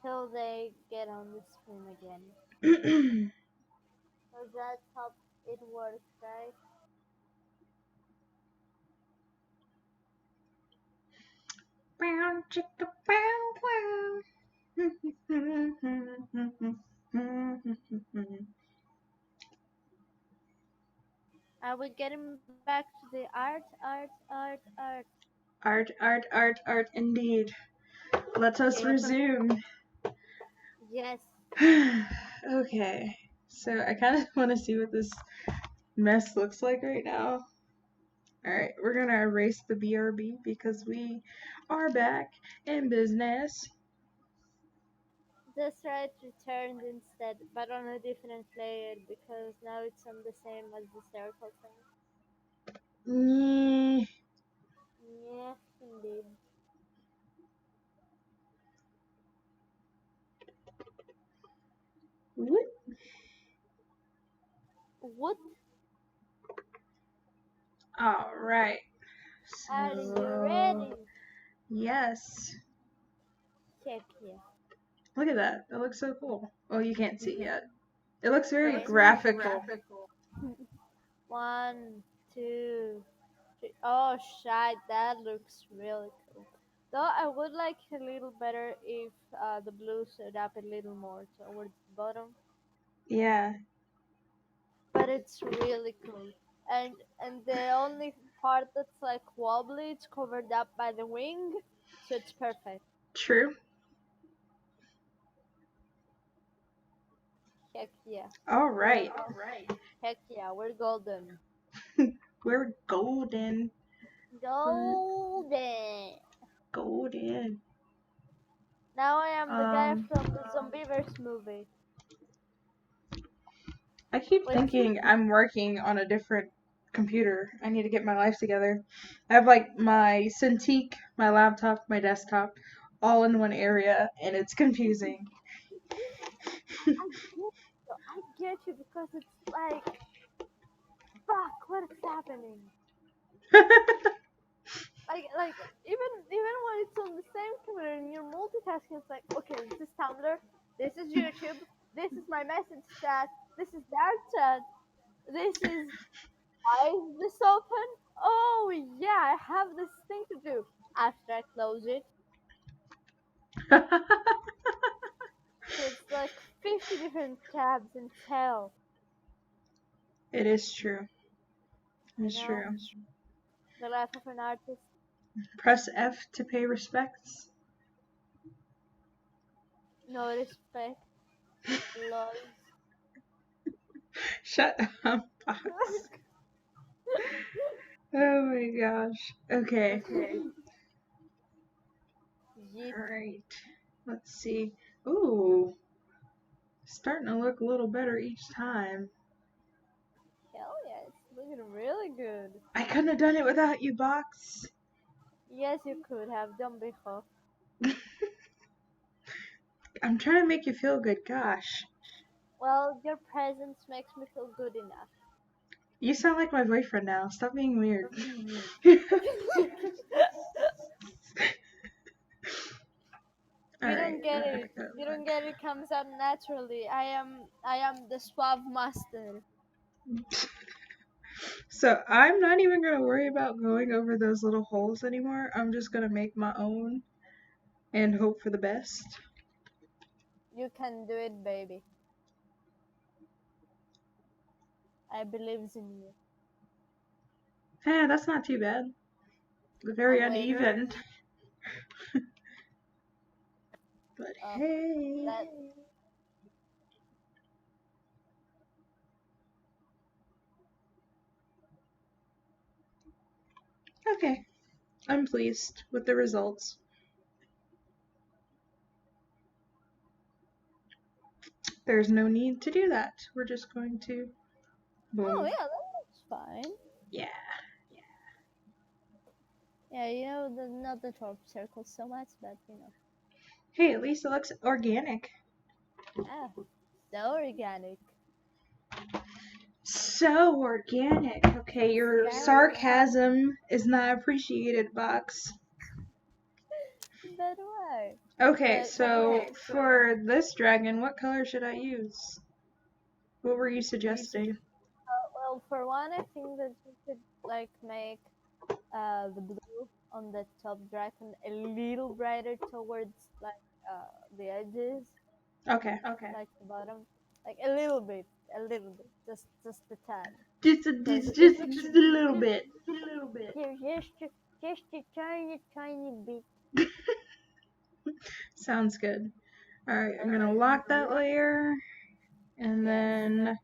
till they get on the screen again. So that's how it works, right? Bow, chicka, bow, wow. Are we getting back to the art? Art, indeed. Let us Okay. resume. Yes. Okay, so I kind of want to see what this mess looks like right now. Alright, we're gonna erase the BRB because we are back in business. This right returned instead, but on a different layer because now it's on the same as the circle thing. Yeah. Yes, indeed. What? What? Alright. Are you So, ready? yes. Check here. Look at that. That looks so cool. Oh, you can't see yet. It looks very Okay. graphical. 1, 2, 3. Oh, shit, that looks really cool. Though I would like a little better if the blue stood up a little more towards the bottom. Yeah. But it's really cool. And the only part that's like wobbly, it's covered up by the wing, so it's perfect. True. Heck yeah. Alright. Heck yeah, we're golden. We're golden. Golden. Golden. Now I am the guy from the Zombieverse movie. I keep Wait. thinking I'm working on a different computer. I need to get my life together. I have like my Cintiq, my laptop, my desktop, all in one area, and it's confusing. I get you because it's like, fuck, what is happening? Like even when it's on the same computer and you're multitasking, it's like, okay, this is Tumblr, this is YouTube, this is my message chat, this is dark chat, this is why is this open? Oh yeah, I have this thing to do. After I close it, so it's like 50 different tabs in hell. It is true. It's I know. true. The life of an artist. Press F to pay respects. No respect. Lol. Shut up, Fox. Oh my gosh. Okay. Yeet. Alright. Let's see. Ooh. Starting to look a little better each time. Hell yeah, it's looking really good. I couldn't have done it without you, Box. Yes, you could have done before. I'm trying to make you feel good, gosh. Well, your presence makes me feel good enough. You sound like my boyfriend now. Stop being weird. You Alright. don't get it. You don't get it. It comes out naturally. I am the suave master. So I'm not even gonna worry about going over those little holes anymore. I'm just gonna make my own and hope for the best. You can do it, baby. I believes in you. That's not too bad. Very I'm waiting. uneven. But Oh, hey. that- Okay. I'm pleased with the results. There's no need to do that. We're just going to boom. Oh yeah, that looks fine. Yeah. Yeah, you know, not the top circle so much, but you know. Hey, at least it looks organic. Ah, so organic. So organic. Okay, your So sarcasm is not appreciated, Box. bad way. Okay, But so for this dragon, what color should I use? What were you suggesting? well, for one, I think that you could like make the blue on the top dragon a little brighter towards like the edges, Okay. like the bottom, like a little bit, just a tad. Just a little bit. Just a tiny bit. Sounds good. Alright, I'm gonna lock that layer. And then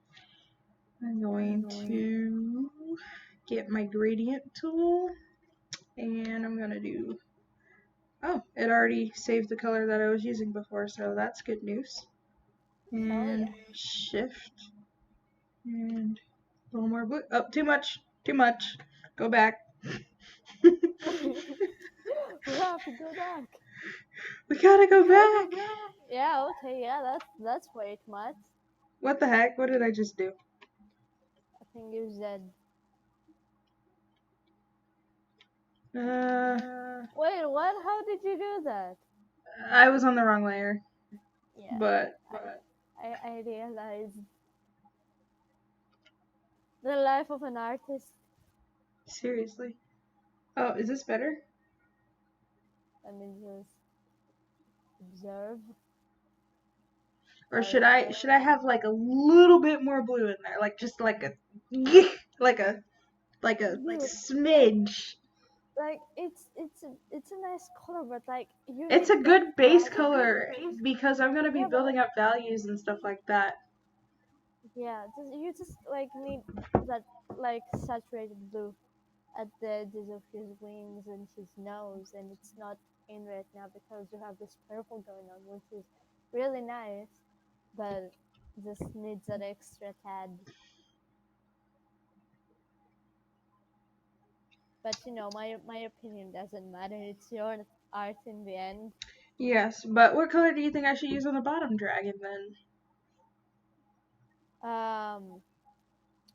I'm going to get my gradient tool. And I'm gonna do... Oh, it already saved the color that I was using before, so that's good news. And shift. And a little more blue. Oh, too much. Too much. Go back. We have to go back. We gotta go back. Yeah, okay, yeah, that's way too much. What the heck? What did I just do? I think you said. Wait, what? How did you do that? I was on the wrong layer. Yeah, But I realized the life of an artist. seriously. Oh, is this better? Let me just observe. Or should I have like a little bit more blue in there? Like just like a like a smidge. Like it's a nice color, but like you. It's a good base color because I'm gonna be building up values and stuff like that. Yeah, you just like need that like saturated blue at the edges of his wings and his nose, and it's not in right now because you have this purple going on, which is really nice, but just needs that extra tad. But you know, my opinion doesn't matter. It's your art in the end. Yes, but what color do you think I should use on the bottom dragon then?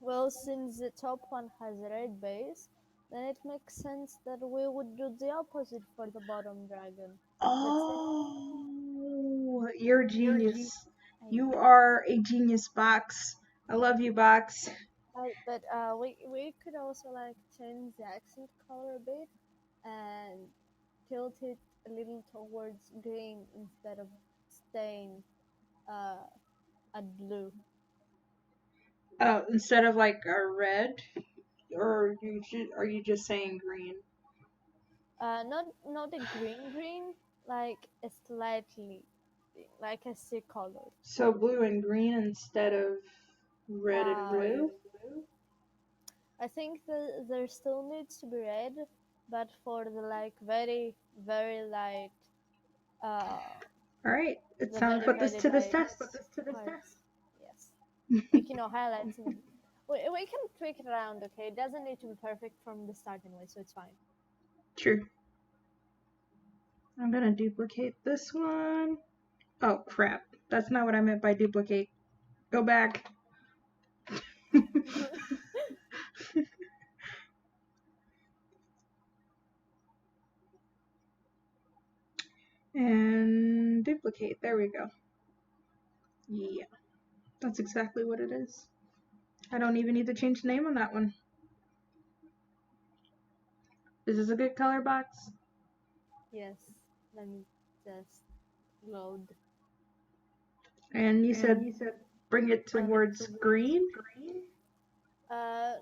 Well, since the top one has a red base, then it makes sense that we would do the opposite for the bottom dragon. Oh, you're a genius. You are a genius, Box. I love you, Box. But we could also like change the accent color a bit and tilt it a little towards green instead of staying at blue. Oh, instead of like a red, or are you just saying green? Not a green, like a slightly like a sea color. So blue and green instead of red and blue? I think there still needs to be red, but for the like very light. Alright, it's The time to put this to this light test. parts. Yes, like highlights. And we can tweak it around. Okay, it doesn't need to be perfect from the start anyway, so it's fine. True. I'm gonna duplicate this one. Oh crap, that's not what I meant by duplicate. Go back. And duplicate. There we go. Yeah, that's exactly what it is. I don't even need to change the name on that one. Is this a good color, Box? Yes, let me just load. And you said bring it towards green? Not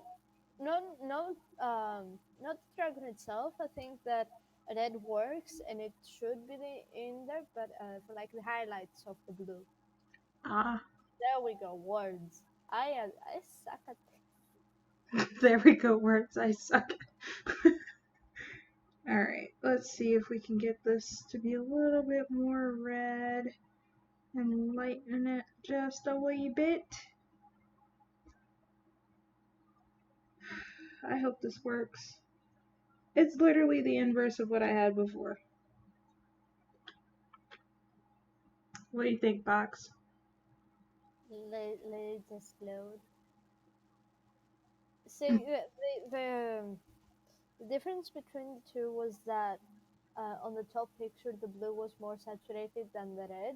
the dragon itself. I think that red works and it should be in there, but for like the highlights of the blue. Ah. There we go. Words. I suck at. There we go. Words. I suck. Alright, let's see if we can get this to be a little bit more red and lighten it just a wee bit. I hope this works. It's literally the inverse of what I had before. What do you think, Box? Let it just load. See, the difference between the two was that on the top picture the blue was more saturated than the red,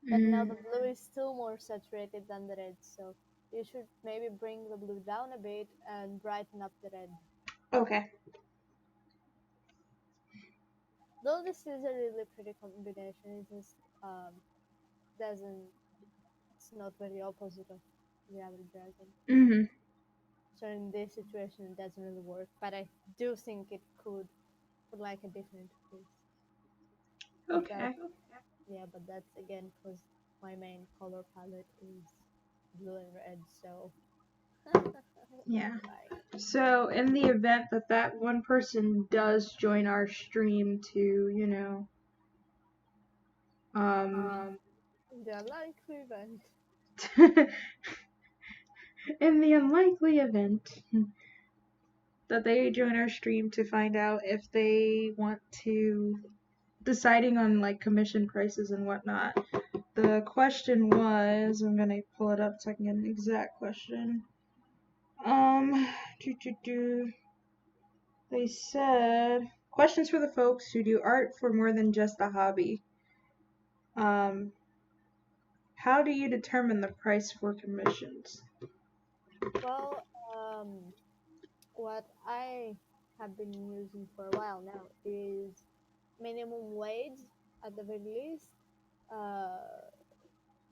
but now the blue is still more saturated than the red. So you should maybe bring the blue down a bit and brighten up the red. Okay. Though this is a really pretty combination, it just doesn't. It's not very opposite of the other dragon. Mhm. So in this situation, it doesn't really work. But I do think it could for like a different piece. Okay. Yeah, but that's again because my main color palette is blue and red. So Yeah. like, So in the event that that one person does join our stream to, you know, the unlikely event. in the unlikely event that they join our stream to find out if they want to deciding on like commission prices and whatnot. The question was, I'm gonna pull it up so I can get an exact question. They said questions for the folks who do art for more than just a hobby. How do you determine the price for commissions? Well, what I have been using for a while now is minimum wage at the very least,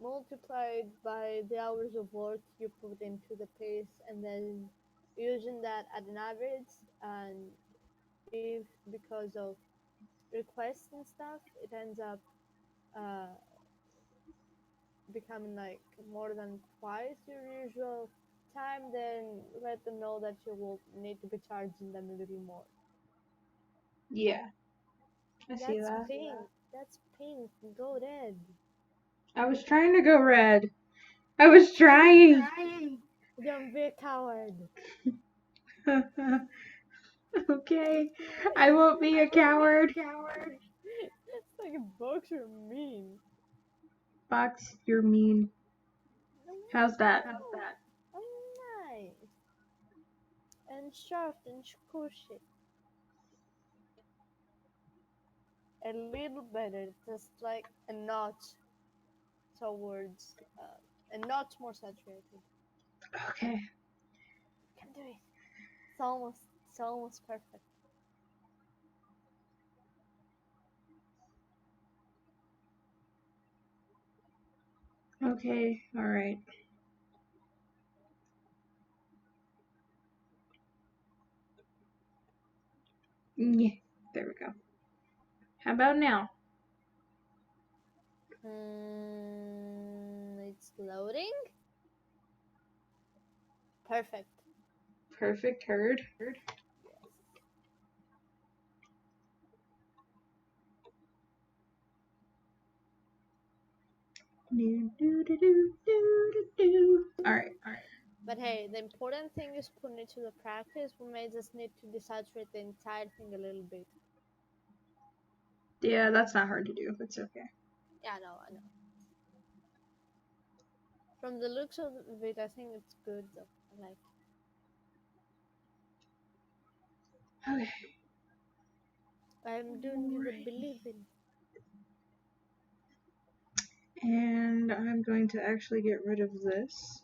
multiplied by the hours of work you put into the piece, and then using that at an average. And if because of requests and stuff, it ends up uh, becoming like more than twice your usual time, then let them know that you will need to be charging them a little more. Yeah, I see That's that. pink. That's pink. Go red. I was trying to go red. I was trying. Don't be a coward. Okay, I won't be a coward. It's like a boxer mean. Fox, you're mean. How's that? Oh, nice. And soft and squishy. A little better, just like a notch towards, a notch more saturated. Okay. Can do it. It's almost perfect. Okay, alright. Yeah, there we go. How about now? It's loading. Perfect. Perfect heard. Yes. Alright. But hey, the important thing is putting it to the practice. We may just need to desaturate the entire thing a little bit. Yeah, that's not hard to do. It's okay. Yeah, I know. From the looks of it, I think it's good though. I like it. Okay. I'm doing you the believing. And I'm going to actually get rid of this.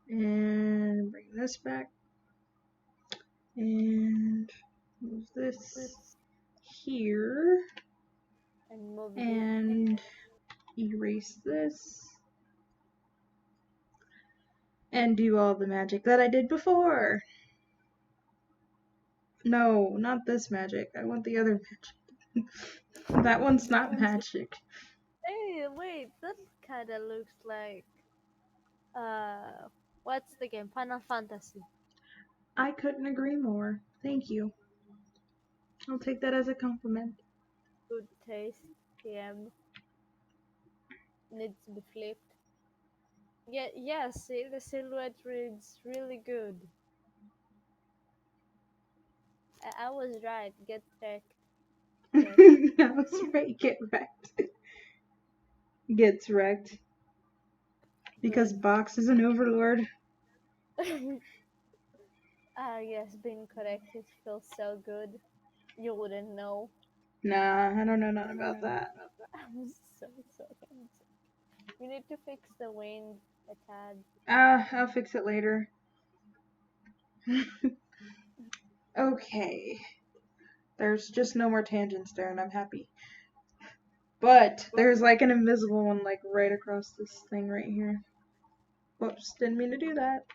And bring this back. And move this here. And move And erase this. And do all the magic that I did before. No, not this magic. I want the other magic. That one's not magic. Hey, wait, that kind of looks like what's the game? Final Fantasy. I couldn't agree more. Thank you. I'll take that as a compliment. Good taste. PM needs to be flipped. Yeah. See, the silhouette reads really good. I was right. Get wrecked. I was right. Get wrecked. Gets wrecked. Because Box is an overlord. Yes, being corrected feels so good. You wouldn't know. Nah, I don't know nothing about that. I'm so confused. We need to fix the wind a tad. I'll fix it later. Okay. There's just no more tangents there, and I'm happy. But there's like an invisible one like right across this thing right here. Whoops, didn't mean to do that.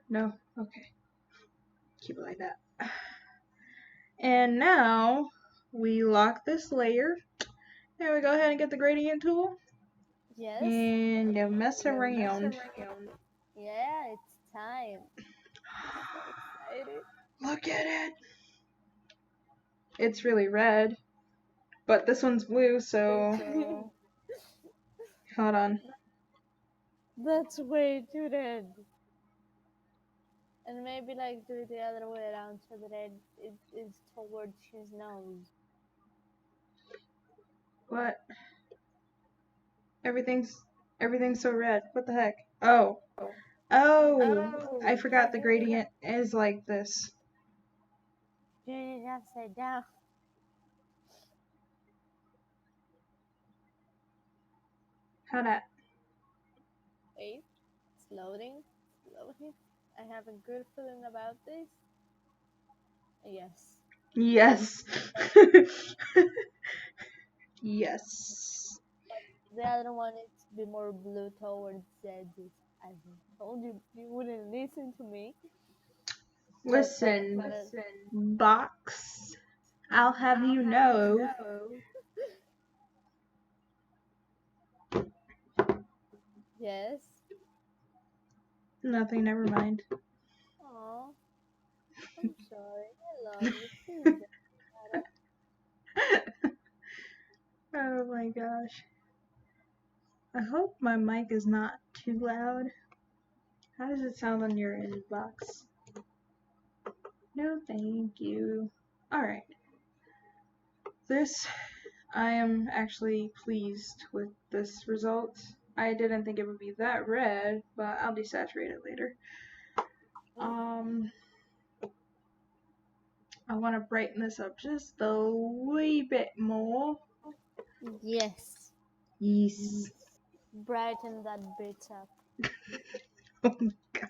No. Okay. Keep it like that. And now we lock this layer. And we go ahead and get the gradient tool. Yes? And mess around. Yeah, it's time. So excited. Look at it. It's really red. But this one's blue, so hold on. That's way too red. And maybe like do it the other way around so the red is towards his nose. What? Everything's so red. What the heck? Oh, I forgot the gradient is like this. Turn it upside down. How that? Wait, it's loading. I have a good feeling about this. Yes. Yes. Yes. The other one needs to be more blue towards the edges. I told you you wouldn't listen to me. Listen, box. I'll have you know. Yes. Nothing, never mind. Aw. I'm sorry. I love you. Please Oh my gosh. I hope my mic is not too loud. How does it sound on your end, box? No, thank you. Alright. I am actually pleased with this result. I didn't think it would be that red, but I'll desaturate it later. I want to brighten this up just a wee bit more. Yes. Yes. Brighten that bit up. Oh my god.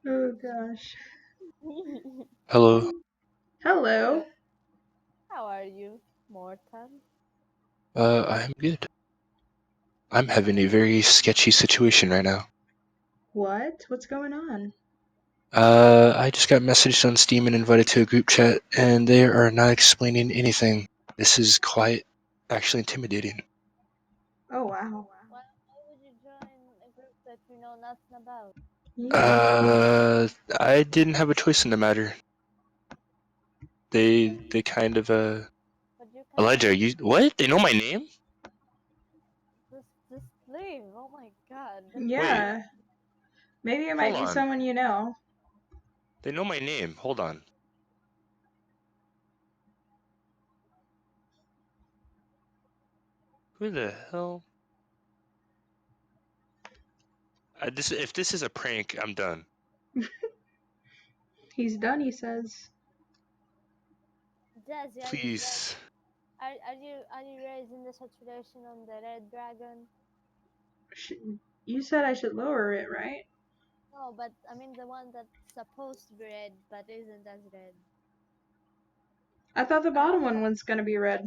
Oh gosh. Hello. Hello. How are you, Mortal? I'm good. I'm having a very sketchy situation right now. What? What's going on? I just got messaged on Steam and invited to a group chat, and they are not explaining anything. This is quite actually intimidating. Oh wow. Why would you join a group that you know nothing about? Yeah. I didn't have a choice in the matter. They kind of But you can Elijah, you what? They know my name? just leave. Oh my god. Yeah. Maybe it might Hold be on. someone you know. They know my name. Hold on. Who the hell? If this is a prank, I'm done. He's done, he says. Jazzy, Please. are you raising the saturation on the red dragon? You said I should lower it, right? No, but I mean the one that's supposed to be red but isn't as red. I thought the bottom one was gonna be red.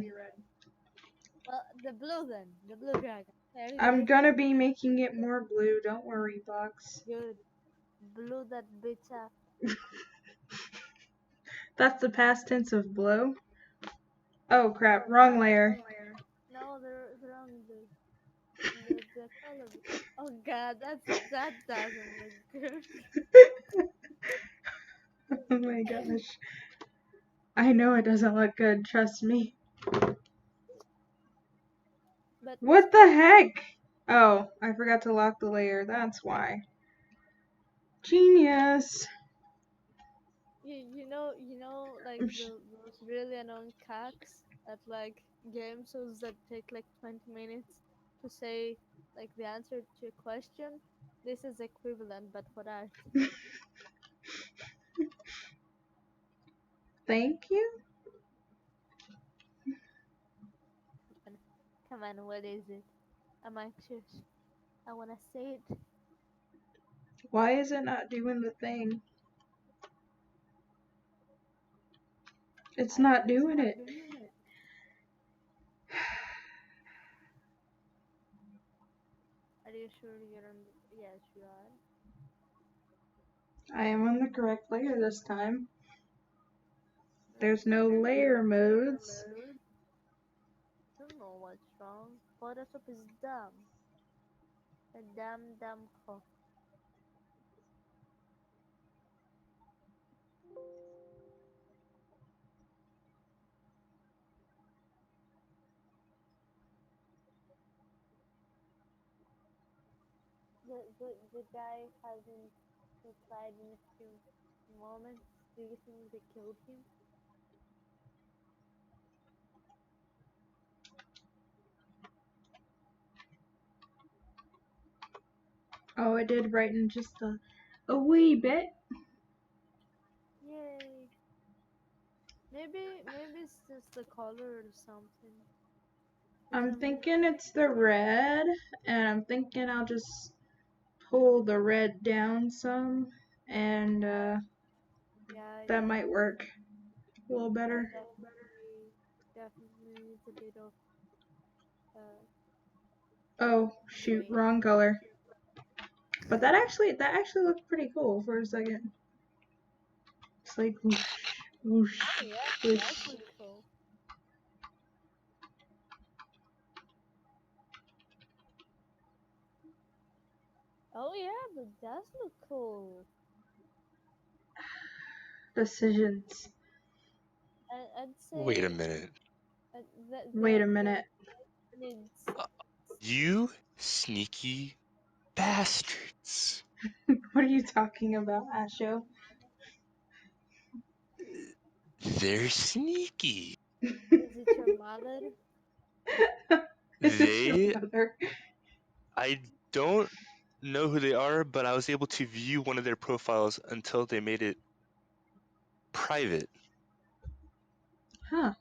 Well, the blue then, the blue dragon. I'm gonna be making it more blue, don't worry, Box. Good. Blue that bitch up. That's the past tense of blue. Oh crap, wrong layer. No, the wrong the color. Oh god, that doesn't look good. Oh my gosh. I know it doesn't look good, trust me. But What the heck? Oh, I forgot to lock the layer, that's why. Genius. you know, like those really annoying cats at like game shows that take like 20 minutes to say like the answer to a question. This is equivalent, but for art. Thank you. Come on, what is it? I'm anxious. I wanna say it. Why is it not doing the thing? It's not doing it. Are you sure you're on? Yes, you are. I am on the correct layer this time. There's no layer modes. I don't know what's wrong. Photoshop is dumb. A dumb cock. The guy hasn't replied in a few moments. Do you think they killed him? Oh, it did brighten just a wee bit. Yay. Maybe it's just the color or something. I'm thinking it's the red, and I'm thinking I'll just pull the red down some, and that might work a little better. Definitely needs a bit of Oh shoot, wrong color. But that actually looked pretty cool for a second. It's like whoosh, whoosh, whoosh. That's really cool. Oh yeah, but does look cool. Decisions. I'd say. Wait a minute. Wait a minute. Needs. You sneaky bastards. What are you talking about, Asho? They're sneaky. Is it your mother? They. I don't know who they are, but I was able to view one of their profiles until they made it private. Huh.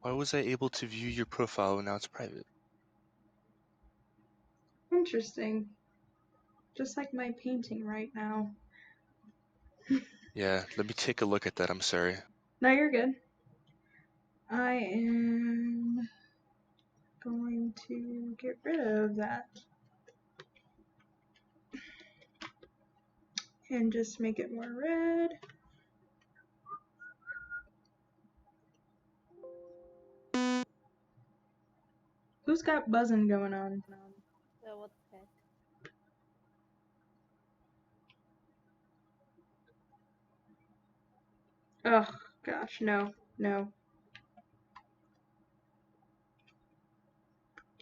Why was I able to view your profile when now it's private? Interesting. Just like my painting right now. Yeah, let me take a look at that. I'm sorry. No, you're good. I am going to get rid of that. And just make it more red. Who's got buzzing going on? What's that? Oh gosh, no.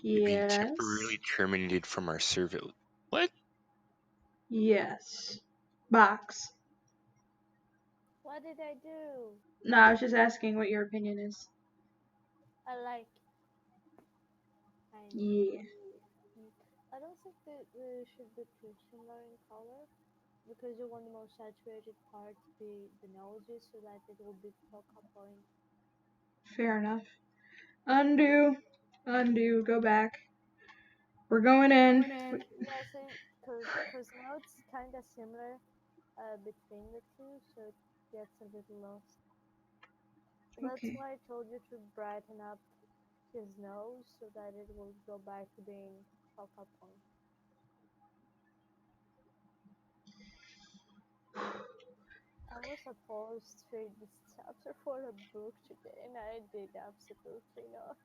You've been Yes. temporarily terminated from our survey. What? Yes. Box. What did I do? No, I was just asking what your opinion is. I like. Yeah. I don't think that they should be too similar in color because you want the most saturated part to be the noses so that it will be focal point. Fair enough. Undo. Go back. We're going in. Yeah, same. Cause now it's kind of similar between the two, so it gets a little lost. That's Okay. why I told you to brighten up his nose so that it will go back to being focal point. I was supposed to read this chapter for a book today, and I did absolutely not.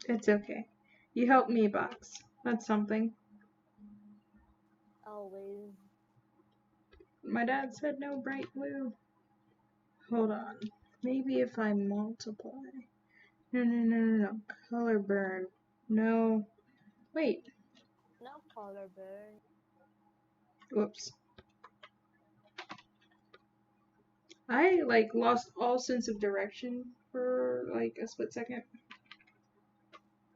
It's okay. You helped me, Box. That's something. Always. My dad said no bright blue. Hold on. Maybe if I multiply. No. Color burn. No. Wait. No color burn. Whoops. I lost all sense of direction for a split second.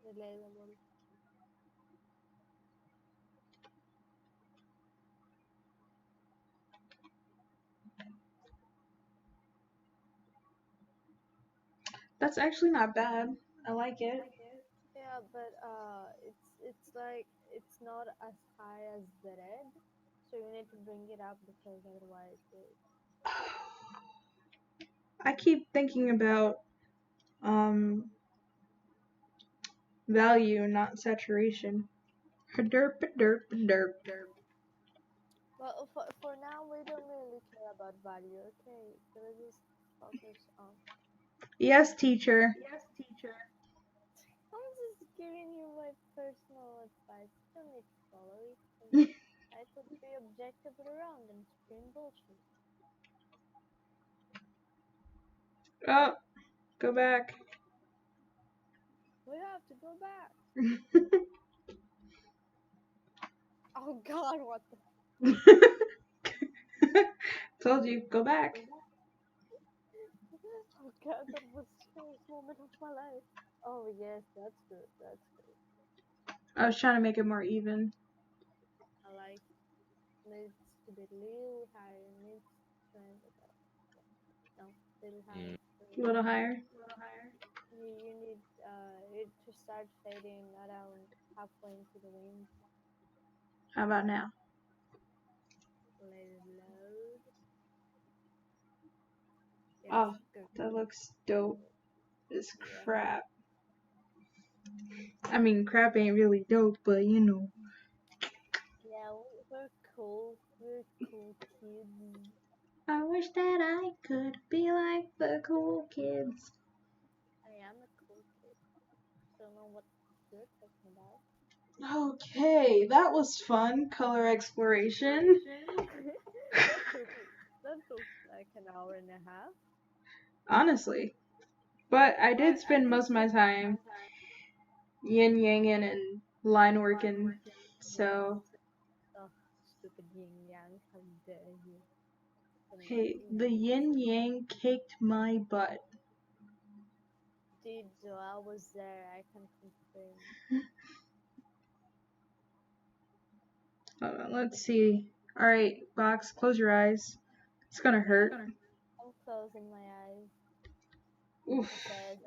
Relatable. That's actually not bad. I like it. Yeah, but it's like it's not as high as the red, so you need to bring it up because otherwise it. I keep thinking about value, not saturation. Derp derp derp. Well, for now we don't really care about value. Okay, so let's just focus on. Yes, teacher. I'm just giving you my personal advice. You don't need to follow it. I could be objective around and scream bullshit. Oh, go back. We have to go back. Oh God, what the? Told you, go back. Oh God, that was the scariest moment of my life. Oh yes, that's good. That's good. I was trying to make it more even. I like needs to be a little higher. Needs to no, little higher. A little higher. You need it to start fading around halfway into the wind. How about now? Let it load. Yes, Oh, good. that looks dope as crap. I mean, crap ain't really dope, but you know. Yeah, we're cool. We're cool kids. I wish that I could be like the cool kids. I am a cool kid. Don't know what you're talking about. Okay, that was fun. Color exploration. That took like an hour and a half. Honestly. But I did spend most of my time yin yanging and line working. So, Oh, stupid yin yang, how dare you. hey, the yin yang caked my butt. Dude, so I was there, I can confirm. Hold on, let's see. Alright, Box, close your eyes. It's gonna hurt. I'm closing my eyes. Oof. It says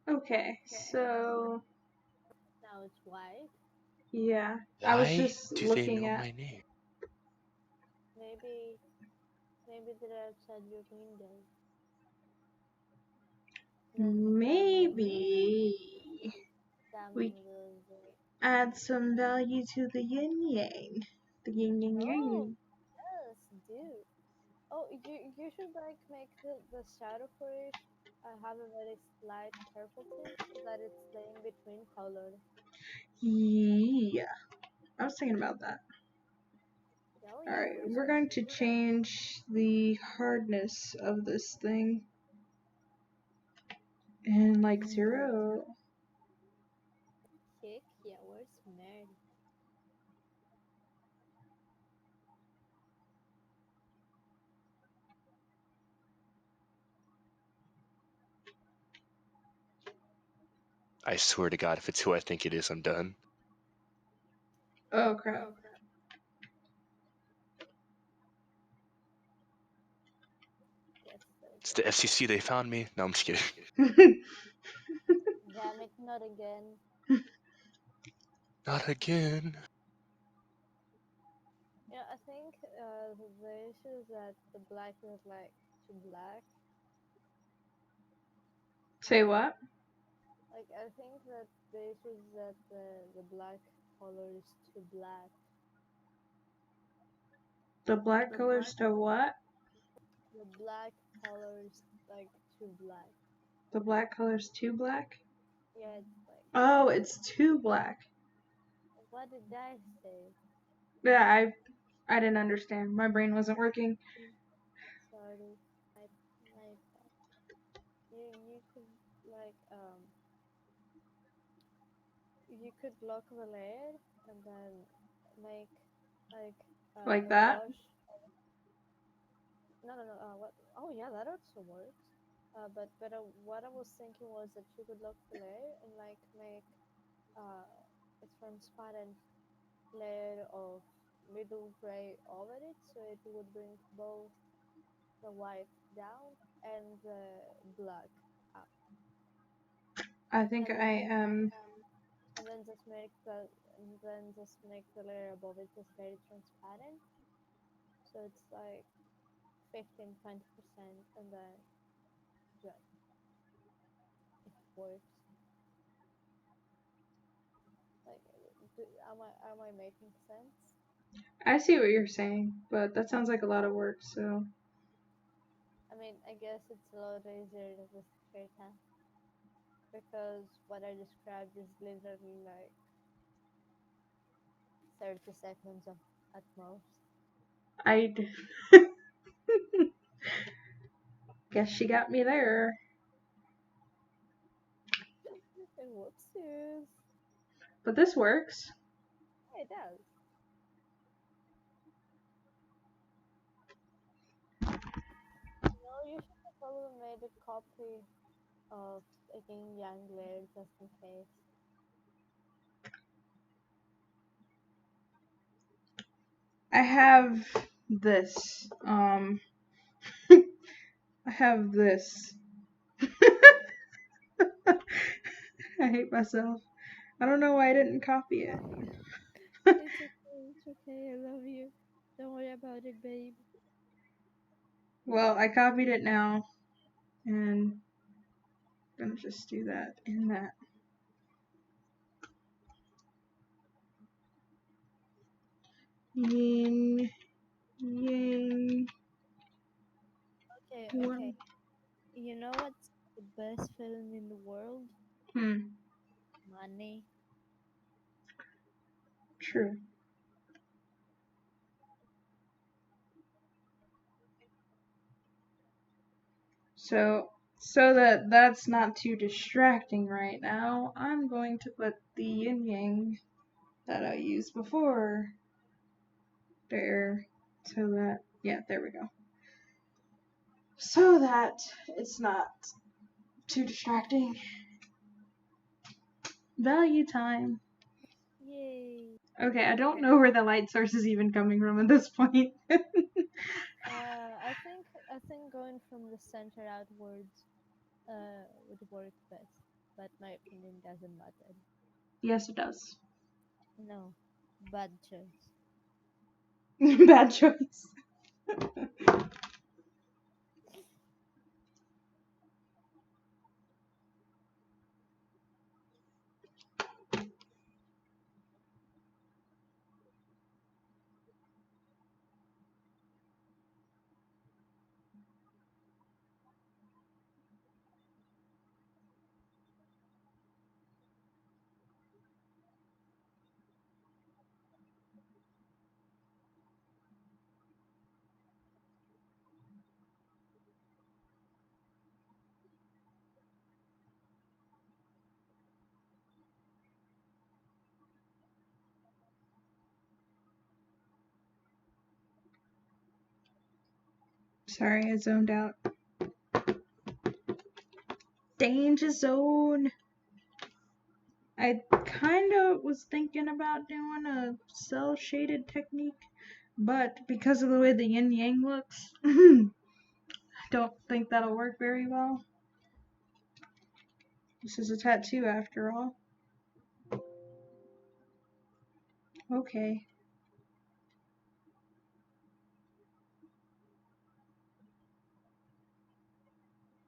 Okay, so now it's white. yeah, Why I was just do they looking know at. my name? Maybe they're outside your window. Maybe we Salmon will add some value to the yin yang. The yin yang Oh, yang. yes, dude. Oh, you should like make the shadow for it have a very slight purple tint so that it's laying between colors. Yeah, I was thinking about that. Oh yeah, Alright, we're we're going to change the hardness of this thing. And like 0. kick. Yeah, we're smart. I swear to God, if it's who I think it is, I'm done. Oh crap. Yes, It's the FCC, they found me. No, I'm just kidding. damn it, not again. Not again. Yeah, I think the issue is that the black is like too black. Say what? Like I think that the issue is that the black color is too black. The black color's to what? The black color is like too black. The black color's too black? Yeah, it's like Oh, it's too black. what did I say? Yeah, I didn't understand. My brain wasn't working. Sorry, my bad. You could like you could lock the layer and then make like Like a that? brush. No. What? Oh yeah, that also works. But what I was thinking was that you could lock the layer and like make a transparent layer of middle gray over it, so it would bring both the white down and the black up. I think And I am. and then just make the layer above it just very transparent. So it's like 15-20%, and then yeah, it works. Like, am I making sense? I see what you're saying, but that sounds like a lot of work, so. I mean, I guess it's a lot easier than just straight hand, because what I described is literally like 30 seconds of, at most. I'd. Guess she got me there. And whoopsies. But this works. Yeah, it does. You should have probably made a copy of a yin yang layer just in case. I have this. I have this. I hate myself. I don't know why I didn't copy it. It's okay, I love you. Don't worry about it, babe. Well, I copied it now, and I'm gonna just do that in that. Yin, yang. Okay. You know what's the best film in the world? Money. True. So that that's not too distracting right now, I'm going to put the yin yang that I used before there, so that, yeah, there we go. So that it's not too distracting. Value time. Yay. Okay, I don't know where the light source is even coming from at this point. I think going from the center outwards would work best, but my opinion doesn't matter. Yes, it does. No, bad choice. Bad choice. Sorry, I zoned out. Danger zone. I kind of was thinking about doing a cell shaded technique, but because of the way the yin yang looks, I don't think that'll work very well. This is a tattoo after all. Okay.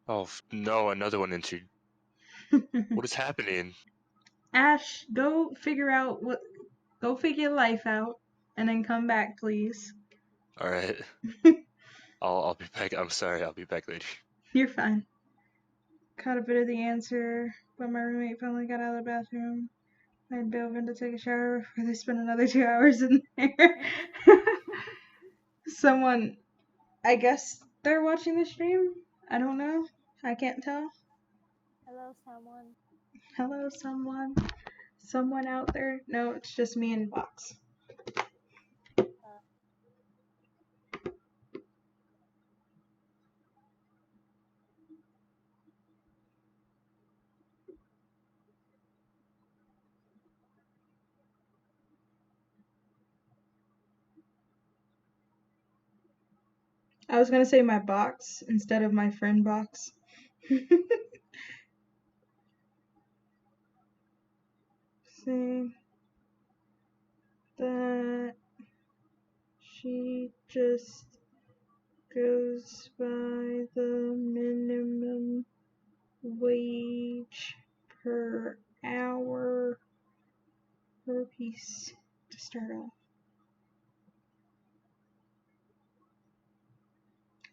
Oh no, another one entered. What is happening? Ash, go figure life out, and then come back, please. All right. I'll be back. I'm sorry. I'll be back later. You're fine. Caught a bit of the answer, but my roommate finally got out of the bathroom. I dove in to take a shower before they spent another 2 hours in there. Someone, I guess they're watching the stream? I don't know. I can't tell. Hello, someone. Hello, someone. Someone out there? No, it's just me and Box. I was gonna say my box instead of my friend box. Saying that she just goes by the minimum wage per hour per piece to start off.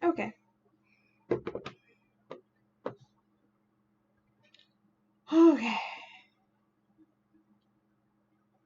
Okay.